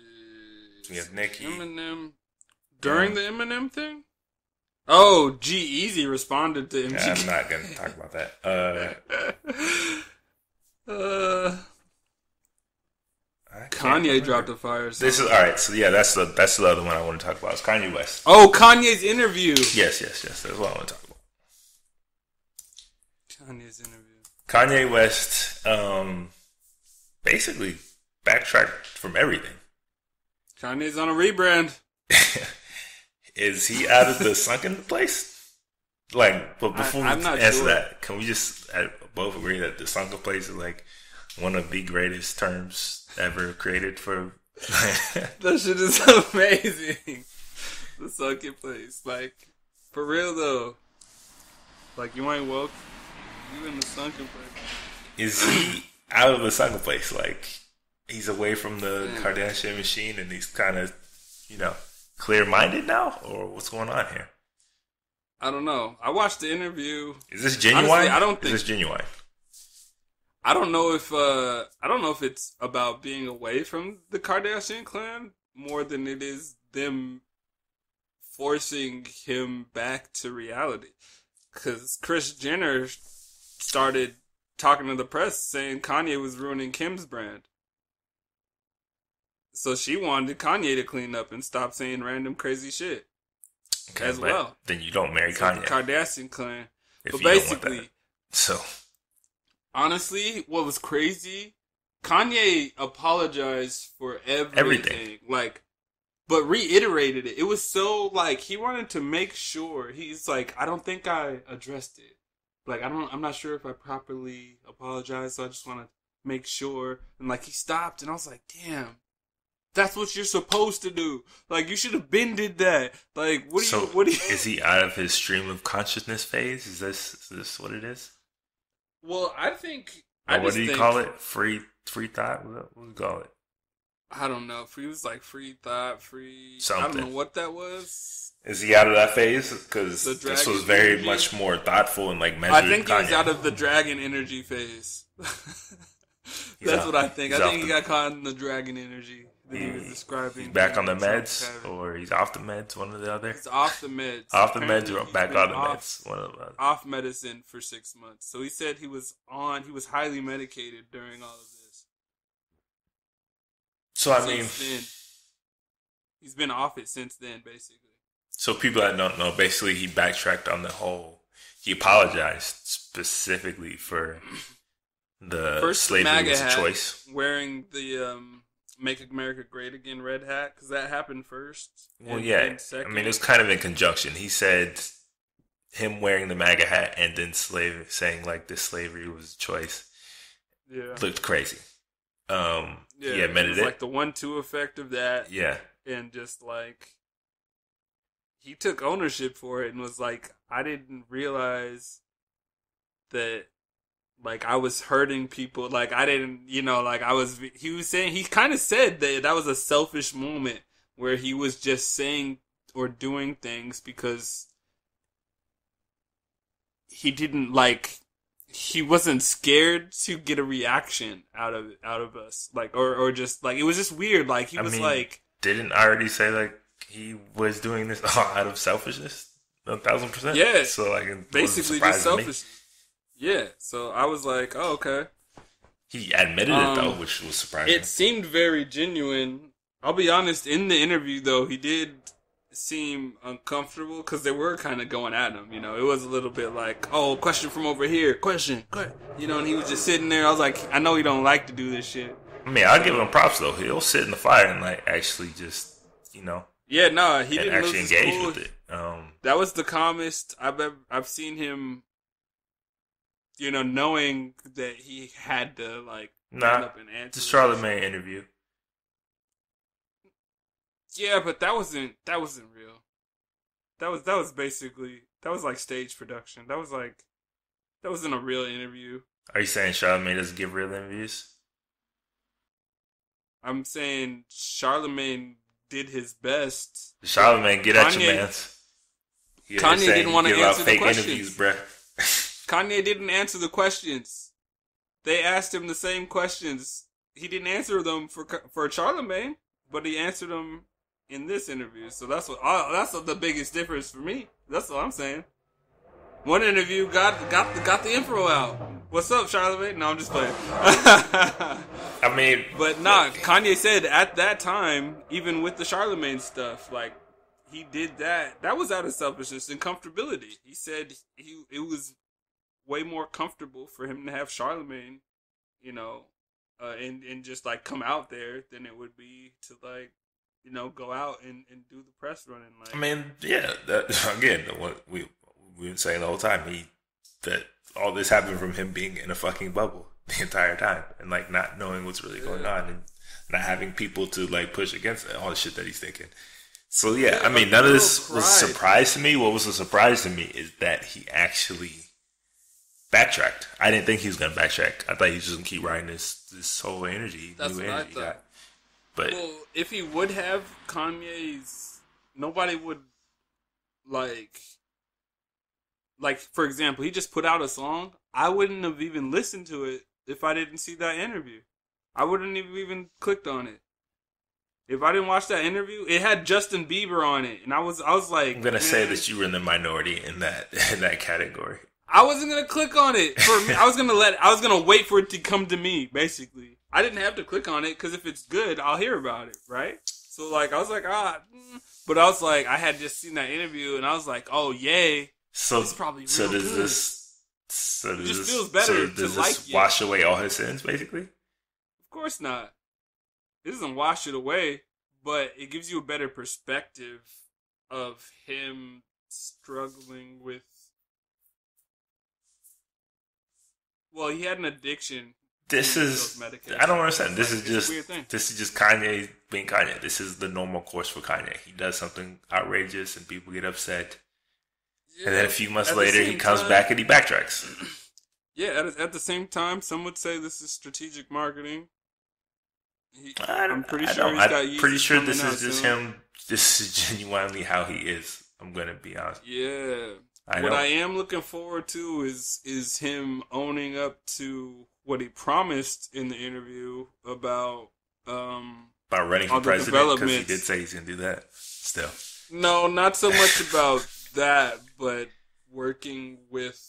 We have Nicki. Eminem. During the Eminem thing? Oh, G-Eazy responded to MGK. Yeah, I'm not going to talk about that. Kanye dropped a fire song. This is alright. So yeah, that's the other one I want to talk about. It's Kanye West. Oh, Kanye's interview. Yes. That's what I want to talk about. Kanye's interview. Kanye West, basically backtracked from everything. Kanye's on a rebrand. Is he out of the sunken place? But before we answer that, can we just both agree that the sunken place is one of the greatest terms ever created for. That shit is amazing. The sunken place, like for real though. Like you ain't woke. You in the sunken place. Is he out of the sunken place? Like he's away from the Kardashian machine, and he's kind of, clear-minded now, or what's going on here? I don't know. I watched the interview. Is this genuine? Honestly, I don't think. Is this genuine? I don't know if it's about being away from the Kardashian clan more than it is them forcing him back to reality. Because Kris Jenner started talking to the press saying Kanye was ruining Kim's brand. So she wanted Kanye to clean up and stop saying random crazy shit. Okay, as well. Then you don't marry Kanye. The Kardashian clan. If but you basically, don't want that. So honestly, what was crazy, Kanye apologized for everything. But reiterated it. It was so, he wanted to make sure. He's like, I don't think I addressed it. I'm not sure if I properly apologized, so I just want to make sure. And, he stopped, and I was like, damn. That's what you're supposed to do. You should have been did that. What do you... Is he out of his stream of consciousness phase? Is this what it is? Well, I think... what do you call it? Free thought? What do you call it? I don't know. He was free thought, free... something. I don't know what that was. Is he out of that phase? Because this was very energy. Much more thoughtful and measured. I think he was out of the dragon energy phase. That's what I think. I think he got caught in the dragon energy that he was describing. He's back on the meds, or he's off the meds, one or the other? He's off the meds. Off the meds or back on the meds? One or the other. Off medicine for 6 months. So he said he was highly medicated during all of this. So, I mean... He's been off it since then, basically. So people that don't know, basically he backtracked on the whole... He apologized specifically for the first slavery MAGA was a hat, choice. Wearing the Make America Great Again red hat, because that happened first. Well, yeah. I mean, it was kind of in conjunction. He said him wearing the MAGA hat and then saying this slavery was a choice. Yeah. Looked crazy. He admitted it. Was the 1-2 effect of that. Yeah. And just he took ownership for it and was like, I didn't realize that I was hurting people. I didn't, he was saying, he kind of said that was a selfish moment where he was just saying or doing things because he didn't he wasn't scared to get a reaction out of us. Or just it was just weird. Didn't I already say he was doing this out of selfishness? 1,000%? Yeah. So basically just selfish. Yeah. So I was like, oh, okay. He admitted it though, which was surprising. It seemed very genuine. I'll be honest, in the interview though, he did seem uncomfortable because they were kind of going at him. It was a little bit question from over here, question. And he was just sitting there. I was like, I know he don't like to do this shit. I mean, I'll give him props though. He'll sit in the fire and actually just, Yeah, no, he didn't actually lose engage cool. with it. That was the calmest I've seen him. Knowing that he had to stand up and answer. The Charlamagne interview. Yeah, but that wasn't real. That was basically stage production. That wasn't a real interview. Are you saying Charlamagne doesn't give real interviews? I'm saying Charlamagne did his best. Charlamagne, get at your mans. Kanye didn't want to answer the questions. Interviews, bruh. Kanye didn't answer the questions. They asked him the same questions. He didn't answer them for Charlamagne, but he answered them in this interview. So that's the biggest difference for me. That's what I'm saying. One interview got the info out. What's up, Charlamagne? No, I'm just playing. I mean, but Kanye said at that time, even with the Charlamagne stuff, he did that. That was out of selfishness and comfortability. He said it was way more comfortable for him to have Charlamagne, and just like come out there than it would be to like, go out and do the press running. Like, I mean, yeah, that, again, what we've been saying the whole time, that all this happened from him being in a fucking bubble. the entire time, and like not knowing what's really going on, and not having people to like push against all the shit that he's thinking. So yeah, I mean, none of this was a surprise to me. What was a surprise to me is that he actually backtracked. I didn't think he was going to backtrack. I thought he was just going to keep riding this whole energy. That's what I thought. But if he would have Kanye's, nobody would like for example, he just put out a song. I wouldn't have even listened to it if I didn't see that interview. I wouldn't have even clicked on it. If I didn't watch that interview, it had Justin Bieber on it, and I was like, I'm gonna say that you were in the minority in that category. I wasn't gonna click on it for me. I was gonna wait for it to come to me. Basically, I didn't have to click on it because if it's good, I'll hear about it, right? So like, I was like, but I was like, I had just seen that interview, and I was like, oh yay, so it's probably real so does good. it just feels better to like this wash away all his sins, basically? Of course not. It doesn't wash it away, but it gives you a better perspective of him struggling with. Well, he had an addiction. This is, I don't understand. This is just Kanye being Kanye. This is the normal course for Kanye. He does something outrageous and people get upset. Yeah, and then a few months later, he comes back and he backtracks. Yeah, at the same time, some would say this is strategic marketing. I'm pretty sure this is just him. This is genuinely how he is. I'm going to be honest. Yeah. What I am looking forward to is him owning up to what he promised in the interview about running for president, because he did say he's going to do that still. No, not so much about that, but working with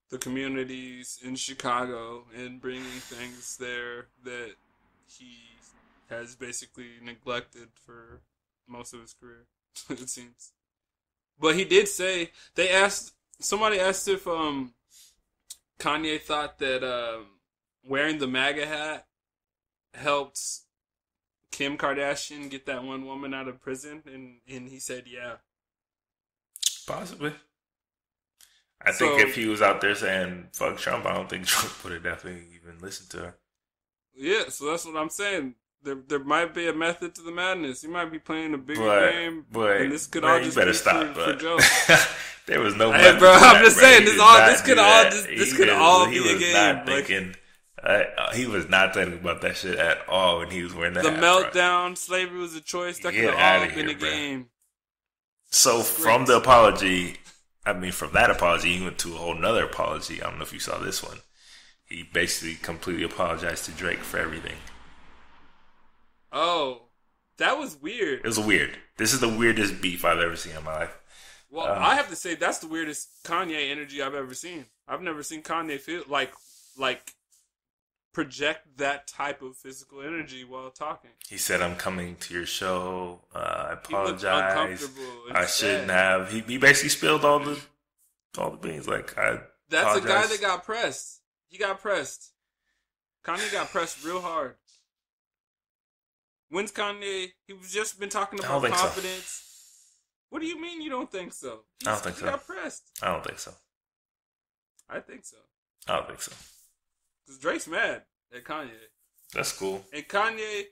the communities in Chicago and bringing things there that he has basically neglected for most of his career, it seems. But he did say, somebody asked if Kanye thought that wearing the MAGA hat helped Kim Kardashian get that one woman out of prison, and he said yeah. Possibly. I think if he was out there saying fuck Trump, I don't think Trump would have definitely even listened to her. Yeah, so that's what I'm saying. There might be a method to the madness. He might be playing a bigger game, and this could all just be for jokes. There was no. Hey, bro, I'm just saying this could all be a game. He was not thinking about that shit at all when he was wearing that. The meltdown, slavery was a choice. That could have all been a game. So from that apology, he went to a whole nother apology. I don't know if you saw this one. He basically completely apologized to Drake for everything. Oh, that was weird. It was weird. This is the weirdest beef I've ever seen in my life. Well, I have to say that's the weirdest Kanye energy I've ever seen. I've never seen Kanye feel like project that type of physical energy while talking. He said, "I'm coming to your show. I apologize. I shouldn't have." He basically spilled all the beans. Like, that's a guy that got pressed. He got pressed. Kanye got pressed real hard. When's Kanye? He's just been talking about confidence. So. What do you mean you don't think so? I don't think so. He got pressed. I don't think so. I think so. I don't think so. Because Drake's mad at Kanye. That's cool. And Kanye,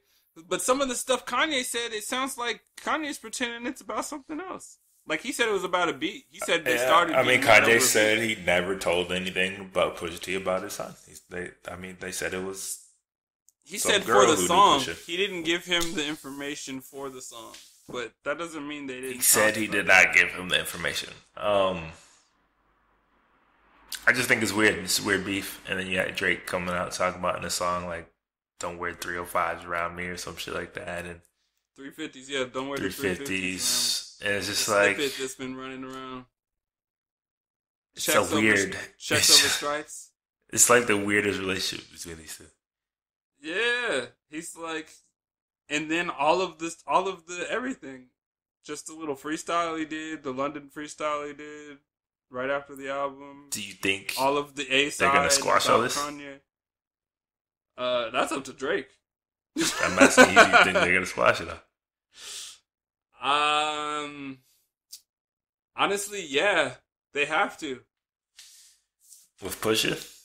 but some of the stuff Kanye said, it sounds like Kanye's pretending it's about something else. Like, he said it was about a beat. He said they started. Kanye said he never told anything about Pusha T about his son. They said it was. He said for the song, he didn't give him the information for the song, but that doesn't mean they didn't. He said he did not give him the information. I just think it's weird. It's a weird beef, and then you got Drake coming out talking about in the song like, "Don't wear 305s around me" or some shit like that, and 350s. Yeah, don't wear 350s. And it's just like snippet that's been running around. It's so weird. Checks over stripes. It's like the weirdest relationship between these two. Yeah, he's like, and then all of the everything, just a little freestyle he did, the London freestyle he did right after the album. Do you think all of the A side? They're gonna squash all this? Kanye? That's up to Drake. I'm asking you, do you think they're gonna squash it up? Honestly, yeah, they have to. With Pusha?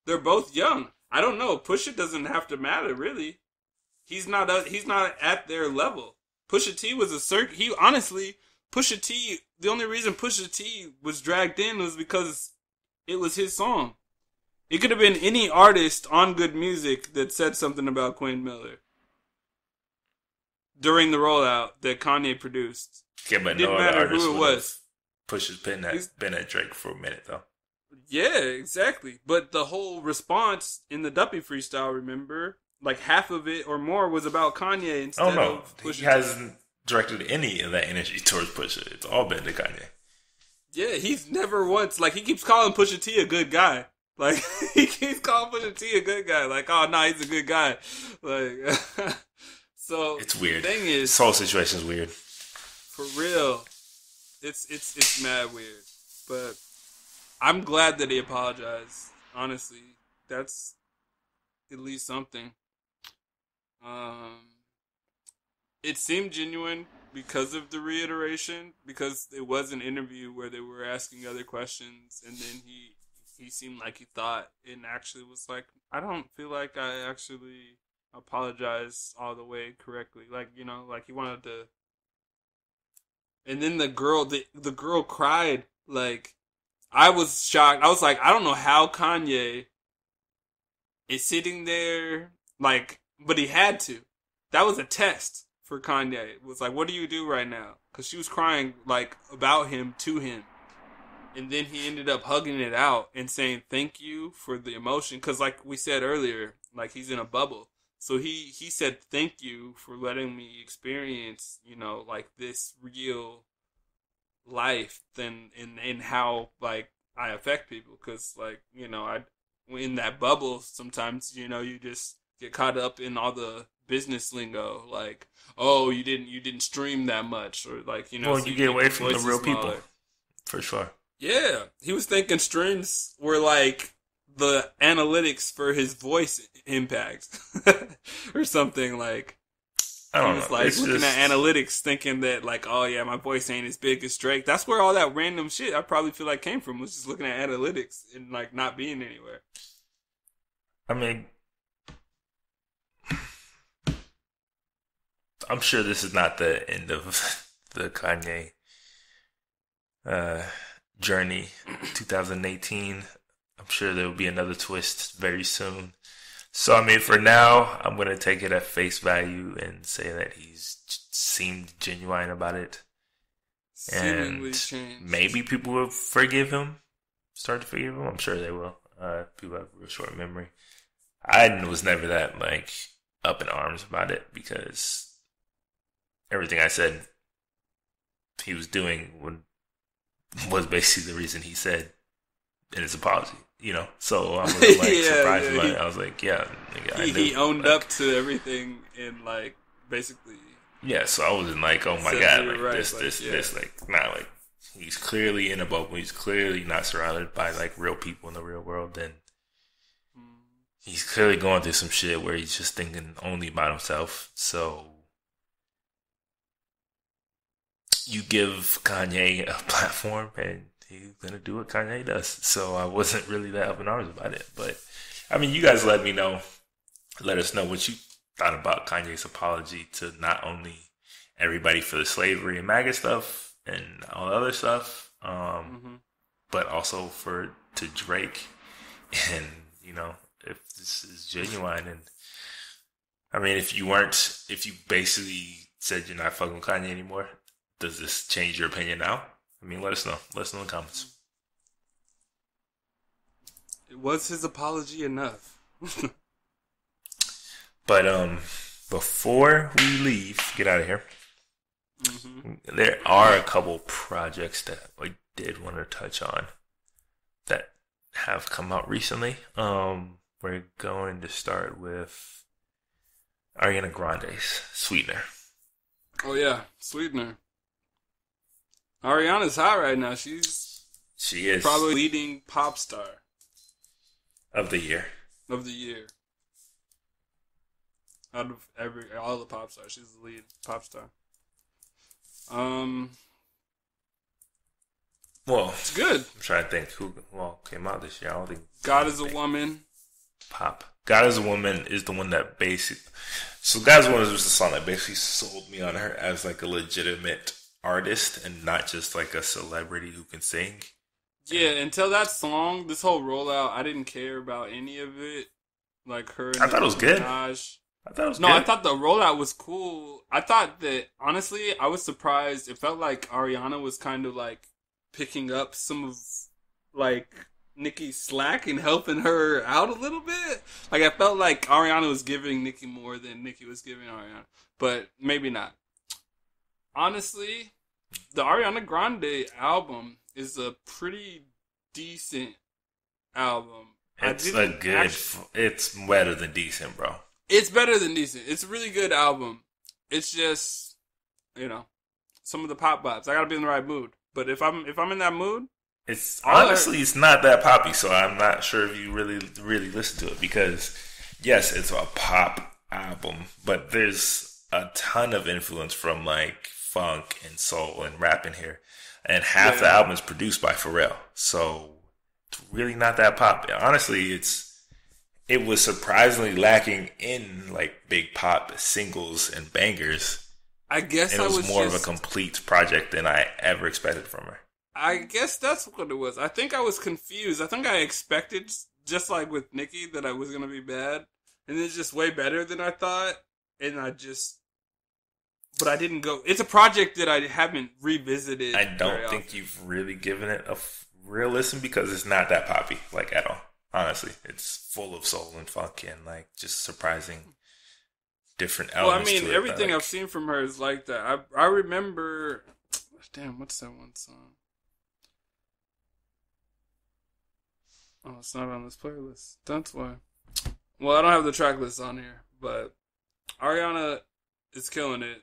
They're both young. I don't know. Pusha doesn't have to matter, really. He's not at their level. Pusha T was Pusha T, the only reason Pusha T was dragged in was because it was his song. It could have been any artist on Good Music that said something about Quinn Miller during the rollout that Kanye produced. Yeah, but it didn't matter who it was. Pusha's been at Drake for a minute, though. Yeah, exactly. But the whole response in the Duppy freestyle, remember? Like half of it or more was about Kanye instead of Pusha. He hasn't directed any of that energy towards Pusha. It's all been to Kanye. Yeah, he's never once, like, he keeps calling Pusha T a good guy. Like, he keeps calling Pusha T a good guy. Like, oh, no, he's a good guy. Like, so. It's weird. The thing is. This whole situation's weird. For real. It's mad weird. But I'm glad that he apologized. Honestly. That's at least something. It seemed genuine because of the reiteration, because it was an interview where they were asking other questions, and then he seemed like he thought and actually was like, I don't feel like I actually apologized all the way correctly. Like, you know, like he wanted to. And then the girl cried. Like, I was shocked. I was like, I don't know how Kanye is sitting there, like, but he had to. That was a test for Kanye. It was like, what do you do right now? Because she was crying, like, about him to him. And then he ended up hugging it out and saying thank you for the emotion. Because like we said earlier, like, he's in a bubble. So he said thank you for letting me experience, you know, like, this real life and how, like, I affect people. Because, like, you know, in that bubble, sometimes, you know, you just get caught up in all the business lingo, like, oh, you didn't stream that much, or like, you know, well, you get away from the real people, for sure. Yeah, he was thinking streams were like the analytics for his voice impact, or something. Like, I don't he was know. like it's looking just at analytics, thinking that like, oh yeah, my voice ain't as big as Drake. That's where all that random shit I probably feel like came from, was just looking at analytics and like not being anywhere. I mean, I'm sure this is not the end of the Kanye journey. 2018. I'm sure there will be another twist very soon. So, I mean, for now, I'm going to take it at face value and say that he's seemed genuine about it. Seemingly changed. Maybe people will forgive him. Start to forgive him. I'm sure they will. People have a real short memory. I was never that, like, up in arms about it, because everything I said he was doing was basically the reason he said in his apology, you know? So I was like surprised about it. I was like, yeah. He owned up to everything and, like, basically. Yeah, so I wasn't like, oh my God, like, right. this, like, nah, like, he's clearly in a bubble. He's clearly not surrounded by, like, real people in the real world. And he's clearly going through some shit where he's just thinking only about himself. So you give Kanye a platform and he's going to do what Kanye does. So I wasn't really that up in arms about it. But, I mean, you guys let us know what you thought about Kanye's apology to not only everybody for the slavery and MAGA stuff and all the other stuff, but also to Drake. And, you know, if this is genuine. And, I mean, if you basically said you're not fucking with Kanye anymore, does this change your opinion now? I mean, let us know. Let us know in the comments. Was his apology enough? But before we leave, get out of here, there are a couple projects that we did want to touch on that have come out recently. We're going to start with Ariana Grande's Sweetener. Oh, yeah. Sweetener. Ariana's hot right now. She is probably leading pop star of the year. Out of all the pop stars, she's the lead pop star. Well, it's good. I'm trying to think who came out this year. I don't think God is a Woman. pop. God is a Woman is the one that basically. So God is a Woman was the song that basically sold me on her as like a legitimate artist and not just like a celebrity who can sing. Yeah, until that song, this whole rollout, I didn't care about any of it. Like her and I thought it was good. Minaj. I thought it was No, good. I thought the rollout was cool. I thought that, honestly, I was surprised. It felt like Ariana was kind of like picking up some of like Nicki's slack and helping her out a little bit. Like I felt like Ariana was giving Nicki more than Nicki was giving Ariana. But maybe not. Honestly, the Ariana Grande album is a pretty decent album. It's a good. It's better than decent, bro. It's better than decent. It's a really good album. It's just, some of the pop vibes. I gotta be in the right mood. But if I'm in that mood, it's honestly it's not that poppy. So I'm not sure if you really listen to it because yes, it's a pop album, but there's a ton of influence from like funk and soul and rap in here, and half the album is produced by Pharrell. So it's really not that pop. Honestly, it was surprisingly lacking in like big pop singles and bangers. I guess it was more of a complete project than I ever expected from her. I guess that's what it was. I think I was confused. I think I expected, just like with Nicki, that I was gonna be bad, and it's just way better than I thought. And but I didn't go. It's a project that I haven't revisited. I don't think you've really given it a real listen because it's not that poppy, like at all. Honestly, it's full of soul and funk and like just surprising different elements. Well, I mean, everything I've seen from her is like that. I remember. Damn, what's that one song? Oh, it's not on this playlist. That's why. Well, I don't have the track list on here, but Ariana is killing it.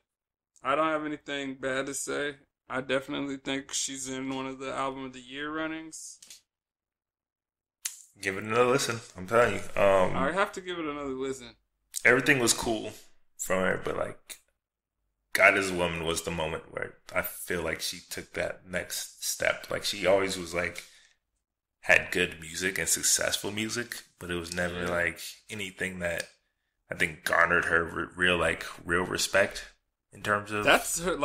I don't have anything bad to say. I definitely think she's in one of the Album of the Year runnings. Give it another listen. I'm telling you. I have to give it another listen. Everything was cool from her, but like, God is a Woman was the moment where I feel like she took that next step. Like she always was like, had good music and successful music, but it was never like anything that I think garnered her real respect in terms of that's her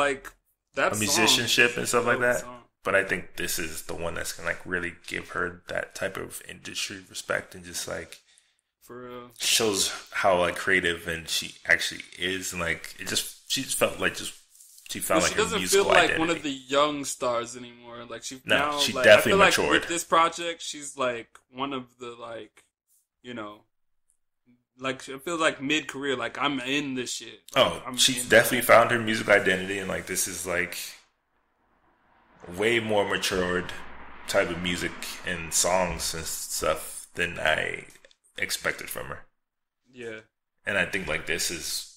that musicianship and stuff like that. But I think this is the one that's gonna like really give her that type of industry respect and just like for real shows how like creative and she actually is, and like she just felt like she found like her musical identity. She doesn't feel like one of the young stars anymore. Like she definitely I feel matured. Like with this project, she's like one of the like it feels like mid career. Like I'm in this shit. Like, she's definitely found her music identity, and like this is like way more matured type of music and songs and stuff than I expected from her. Yeah. And I think like this is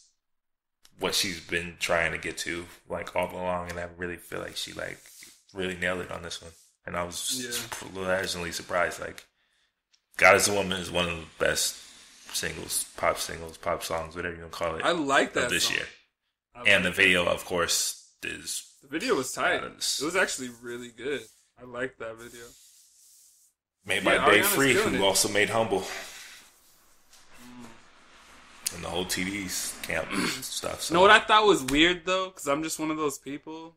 what she's been trying to get to like all along, and I really feel like she like really nailed it on this one. And I was pleasantly surprised. Like God is a Woman is one of the best pop songs, whatever you want to call it. I like that this song. year. And the video, of course, is the video was tight. It was actually really good. I liked that video. Made by Dave Free, who also made Humble. And the whole TD's camp stuff. So. You know what I thought was weird, though? Because I'm just one of those people.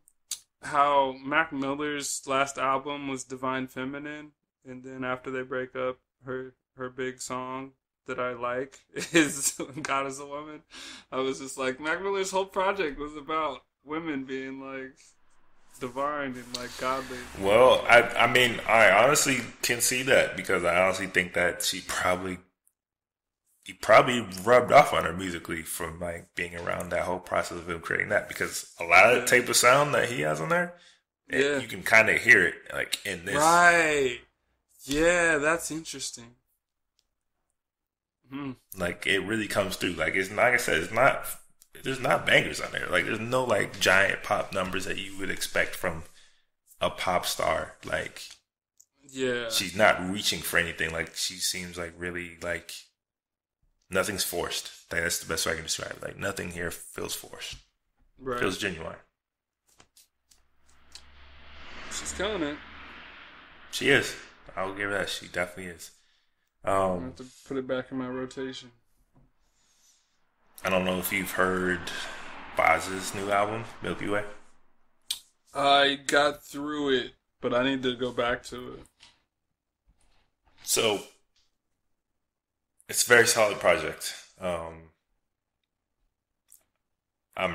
How Mac Miller's last album was Divine Feminine. And then after they break up, her big song that I like is God is a Woman. I was just like, Mac Miller's whole project was about women being like divine and like godly. Well, I mean, I honestly can see that because I honestly think that he probably rubbed off on her musically from like being around that whole process of him creating that, because a lot of the type of sound that he has on there, you can kind of hear it like in this. Right. Yeah, that's interesting. Like it really comes through. Like it's like I said, there's not bangers on there. Like there's no like giant pop numbers that you would expect from a pop star. Like she's not reaching for anything. Like she seems like really like nothing's forced. Like that's the best way I can describe it. Like nothing here feels forced. Right. Feels genuine. She's killing it. She is. I'll give her that. She definitely is. I have to put it back in my rotation. I don't know if you've heard Boz's new album, Milky Way. I got through it, but I need to go back to it. So, it's a very solid project. I'm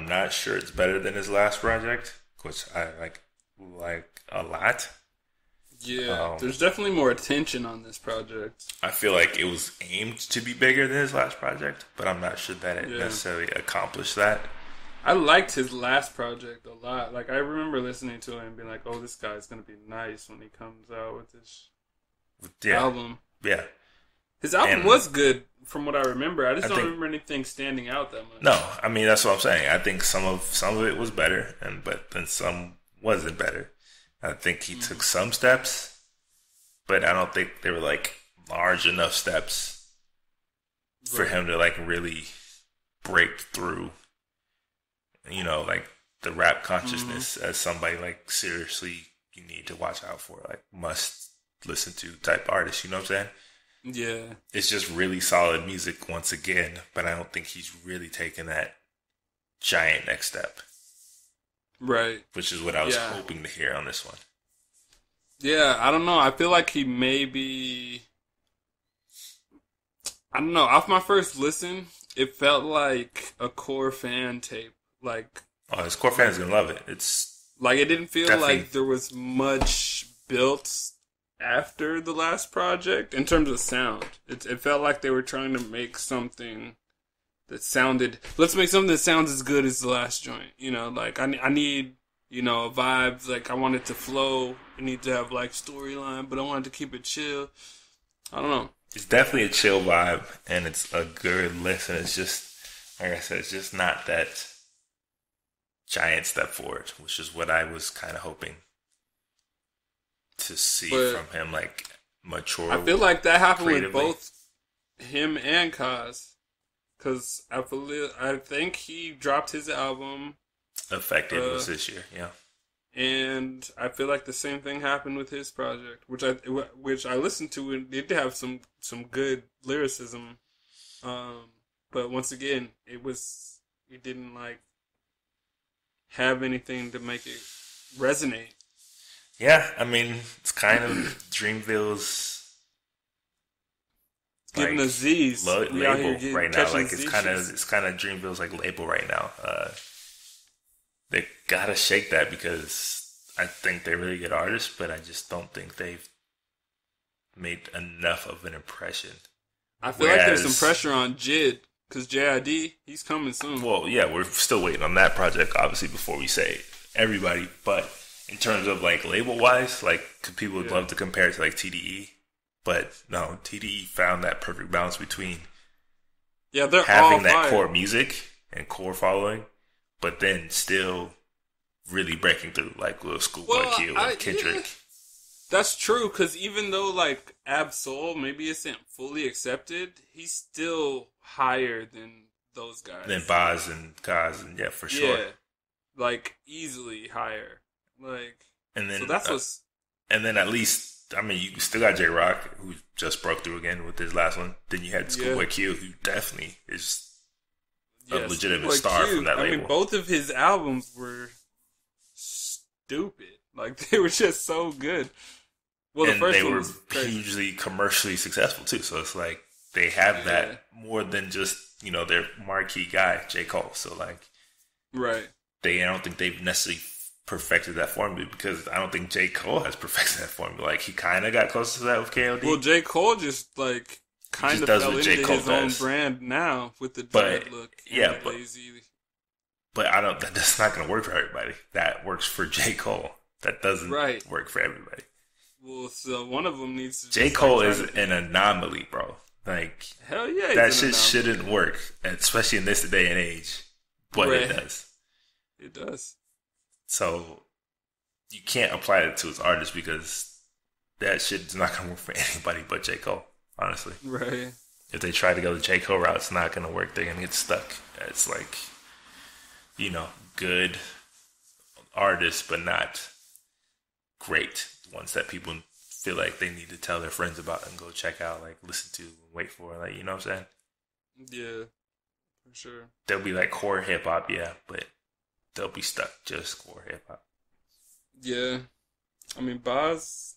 not sure it's better than his last project, which I like a lot. Yeah, there's definitely more attention on this project. I feel like it was aimed to be bigger than his last project, but I'm not sure that it necessarily accomplished that. I liked his last project a lot. Like, I remember listening to it and being like, oh, this guy's going to be nice when he comes out with this album. Yeah. His album was good from what I remember. I don't remember anything standing out that much. No, I mean, that's what I'm saying. I think some of it was better, but then some wasn't better. I think he took some steps, but I don't think they were like large enough steps for him to like really break through, like the rap consciousness as somebody like seriously you need to watch out for, like must listen to type artist. You know what I'm saying? Yeah. It's just really solid music once again, but I don't think he's really taken that giant next step. Right. Which is what I was hoping to hear on this one. Yeah, I don't know. I feel like he maybe... I don't know. Off my first listen, it felt like a core fan tape. Like... Oh, his core fans are going to love it. It's... Like, it didn't feel like there was much built after the last project in terms of sound. It felt like they were trying to make something that sounded... Let's make something that sounds as good as the last joint. Like, I need, a vibe. Like, I want it to flow. I need to have, like, storyline, but I wanted to keep it chill. I don't know. It's definitely a chill vibe, and it's a good listen. It's just, like I said, it's just not that giant step forward, which is what I was kind of hoping to see from him, like, mature. I feel like that happened with both him and Kaz. Because I think he dropped his album. Effective was this year, yeah. And I feel like the same thing happened with his project, which I listened to, and it did have some good lyricism. But once again, it didn't like have anything to make it resonate. Yeah, I mean, it's kind of Dreamville's giving a Z's label right now. Like it's kind of Dreamville's like label right now. They gotta shake that because I think they're really good artists, but I just don't think they've made enough of an impression. I feel like there's some pressure on Jid because JID, he's coming soon. Well, yeah, we're still waiting on that project, obviously, before we say everybody. But in terms of like label wise, like people would love to compare it to like TDE. But no, TDE found that perfect balance between they're having that core music and core following, but then still really breaking through, like Lil Schoolboy Q and Kendrick. Yeah. That's true, because even though like Ab-Soul maybe isn't fully accepted, he's still higher than those guys. Than Boz and Kaz, and for sure. Yeah, like easily higher. Like, and then so that's what's. And then at least. I mean, you still got J-Rock, who just broke through again with his last one. Then you had Schoolboy Q, who definitely is a legitimate star from that label. I mean, both of his albums were stupid. Like, they were just so good. Well, the first one was hugely commercially successful, too. So it's like they have that more than just, their marquee guy, J. Cole. So, like, right. I don't think they've necessarily perfected that formula because I don't think J. Cole has perfected that formula. Like, he kind of got close to that with KOD. Well, J. Cole just, like, kind of fell into his own brand now with the dread look. Yeah, but that's not going to work for everybody. That works for J. Cole. That doesn't work for everybody. Well, so one of them needs to... J. Cole is an anomaly, bro. Like, hell yeah, that shit shouldn't work, especially in this day and age. But it does. It does. So, you can't apply it to his artist because that shit's not going to work for anybody but J. Cole, honestly. Right. If they try to go the J. Cole route, it's not going to work. They're going to get stuck. It's like, good artists, but not great ones that people feel like they need to tell their friends about and go check out, like listen to and wait for, like, you know what I'm saying? Yeah, for sure. They'll be like core hip hop, yeah, but they'll be stuck just core hip hop. Yeah. I mean, Boz,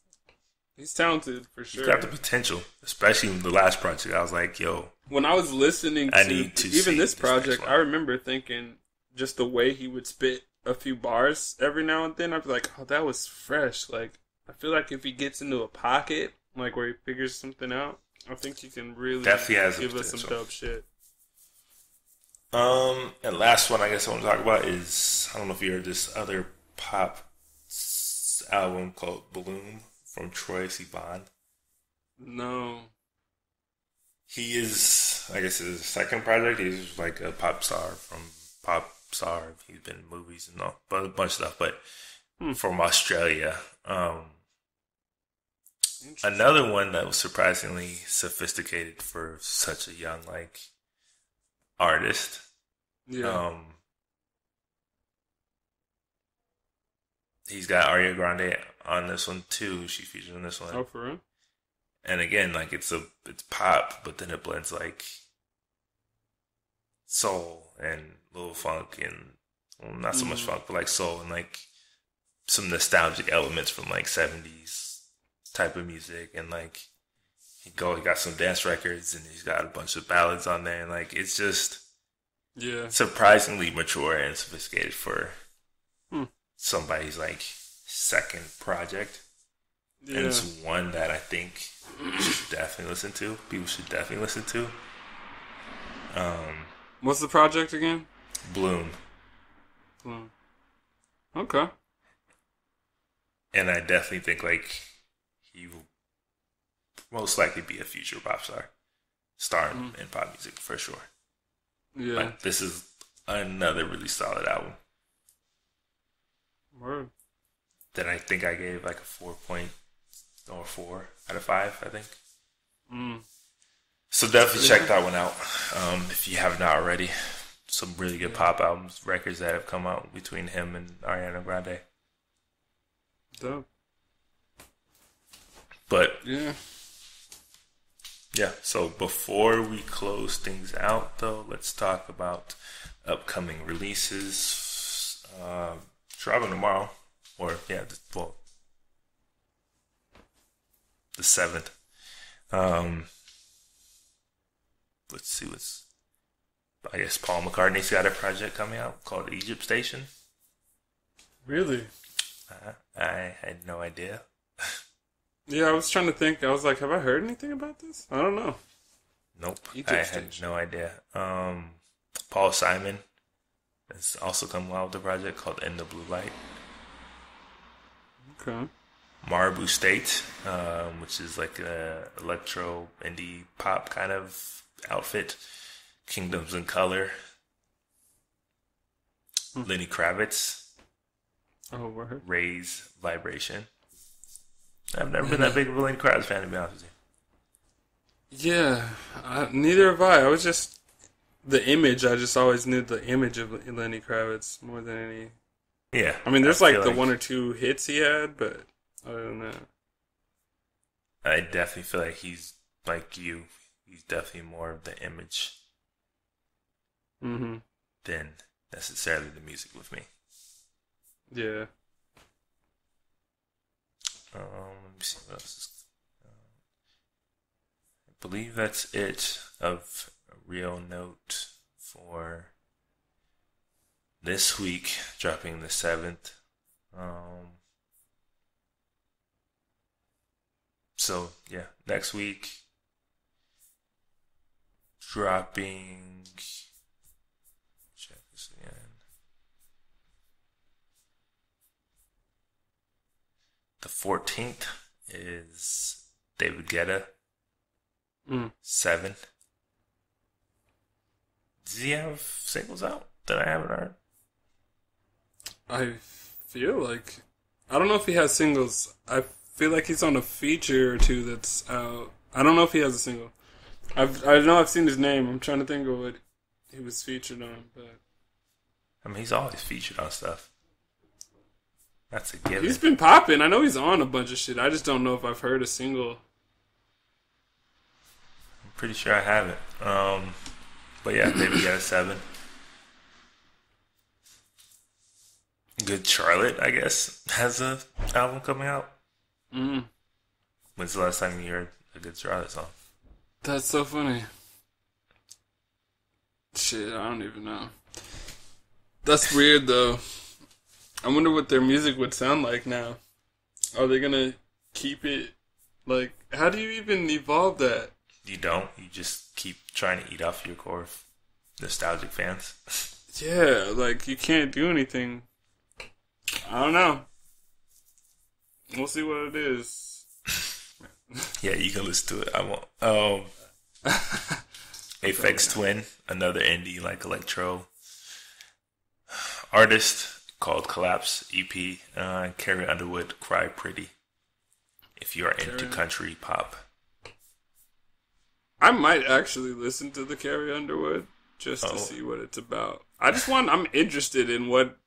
he's talented for sure. He's got the potential, especially in the last project. I was like, yo. When I was listening to even this project, I remember thinking just the way he would spit a few bars every now and then, I'd be like, oh, that was fresh. Like, I feel like if he gets into a pocket, like where he figures something out, I think he can really give us some dope shit. And last one I guess I want to talk about is, I don't know if you heard this other pop album called Bloom from Troye Sivan. No. He is, I guess, his second project. He's like a pop star. He's been in movies and all, but a bunch of stuff. But from Australia, another one that was surprisingly sophisticated for such a young like artist. Yeah. He's got Ariana Grande on this one too. She featured on this one. Oh, for real? And again, like it's pop, but then it blends like soul and little funk and, well, not so much funk, but like soul and like some nostalgic elements from like 70s type of music. And like he got some dance records and he's got a bunch of ballads on there. And like it's just surprisingly mature and sophisticated for somebody's like second project. Yeah. And it's one that I think you should definitely listen to. People should definitely listen to. What's the project again? Bloom. Okay. And I definitely think like he will most likely be a future pop star in pop music for sure. Yeah. Like, this is another really solid album. Word. That I think I gave like a 4 out of 5, I think. So definitely check that one out if you have not already. Some really good pop albums, records that have come out between him and Ariana Grande. Dope. But yeah. So before we close things out, though, let's talk about upcoming releases. Dropping tomorrow, or the 7th. Let's see I guess Paul McCartney's got a project coming out called Egypt Station. Really? I had no idea. Yeah, I was trying to think. I was like, have I heard anything about this? I don't know. Nope. I had no idea. Paul Simon has also come out with a project called In the Blue Light. Okay. Marabou State, which is like a electro indie pop kind of outfit. Kingdoms in Color. Lenny Kravitz. Oh, word. Raise Vibration. I've never been that big of a Lenny Kravitz fan, to be honest with you. Yeah, neither have I. I was just the image. I just always knew the image of Lenny Kravitz more than any. Yeah, I mean, there's like the one or two hits he had, but other than that, I definitely feel like he's like you. He's definitely more of the image than necessarily the music with me. Yeah. Let me see what else is. I believe that's it of a real note for this week, dropping the 7th. So yeah, next week dropping. Check this again. The 14th is David Guetta. 7. Does he have singles out that I haven't heard? I feel like I don't know if he has singles. I feel like he's on a feature or two that's out. I don't know if he has a single. I know I've seen his name. I'm trying to think of what he was featured on, but I mean, he's always featured on stuff. That's a given. He's been popping. I know he's on a bunch of shit. I just don't know if I've heard a single. I'm pretty sure I haven't. But yeah, maybe get a 7. Good Charlotte, I guess, has a album coming out. When's the last time you heard a Good Charlotte song? That's so funny. Shit, I don't even know. That's weird, though. I wonder what their music would sound like now. Are they gonna keep it? Like, how do you even evolve that? You don't. You just keep trying to eat off your core of nostalgic fans. Yeah, like, you can't do anything. I don't know. We'll see what it is. Yeah, you can listen to it. I won't. Aphex Twin, another indie like electro artist called Collapse EP. Carrie Underwood, Cry Pretty. If you are into country pop, I might actually listen to the Carrie Underwood just to see what it's about. I'm interested in what,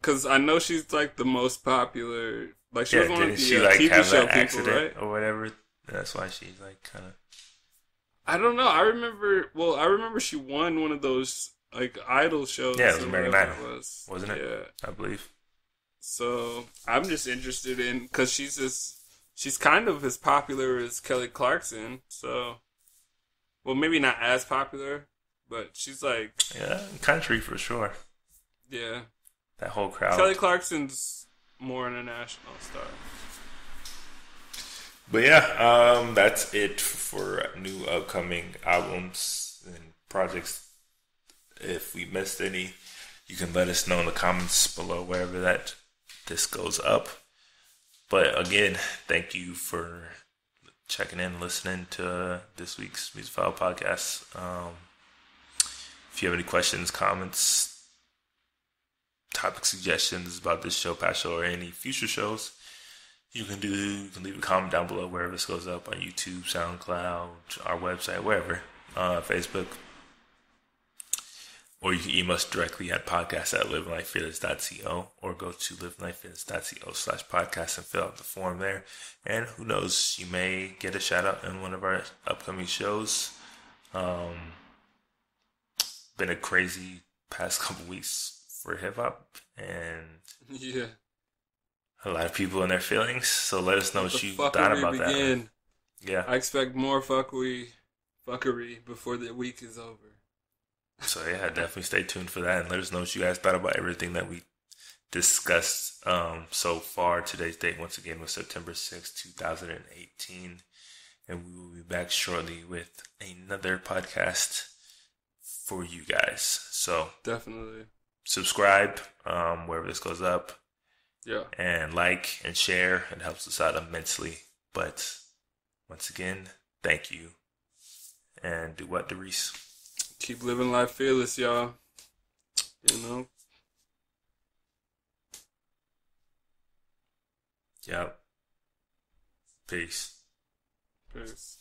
because I know she's like the most popular. Like she was one of the TV show people, right? Or whatever. That's why she's like kind of. I don't know. I remember she won one of those like idol shows. Yeah, it was American Idol, wasn't it? Yeah, I believe. So I'm just interested in, because she's kind of as popular as Kelly Clarkson. So, well, maybe not as popular, but she's like country for sure. Yeah, that whole crowd. Kelly Clarkson's more international star. But yeah, that's it for new upcoming albums and projects. If we missed any, you can let us know in the comments below wherever that this goes up. But again, thank you for checking in, listening to this week's Music File podcast. If you have any questions, comments, topic suggestions about this show, past show, or any future shows, you can leave a comment down below wherever this goes up on YouTube, SoundCloud, our website, wherever, Facebook. Or you can email us directly at podcast@livelifefearless.co, or go to livelifefearless.co/podcast and fill out the form there. And who knows, you may get a shout out in one of our upcoming shows. Been a crazy past couple weeks for hip hop, and a lot of people in their feelings. So let us know what you thought about that. Yeah, I expect more fuckery before the week is over. So yeah, definitely stay tuned for that, and let us know what you guys thought about everything that we discussed so far. Today's date, once again, was September 6th, 2018, and we will be back shortly with another podcast for you guys. So definitely subscribe wherever this goes up. Yeah. And like and share. It helps us out immensely. But once again, thank you. And do what, Derice? Keep living life fearless, y'all. You know? Yep. Peace. Peace.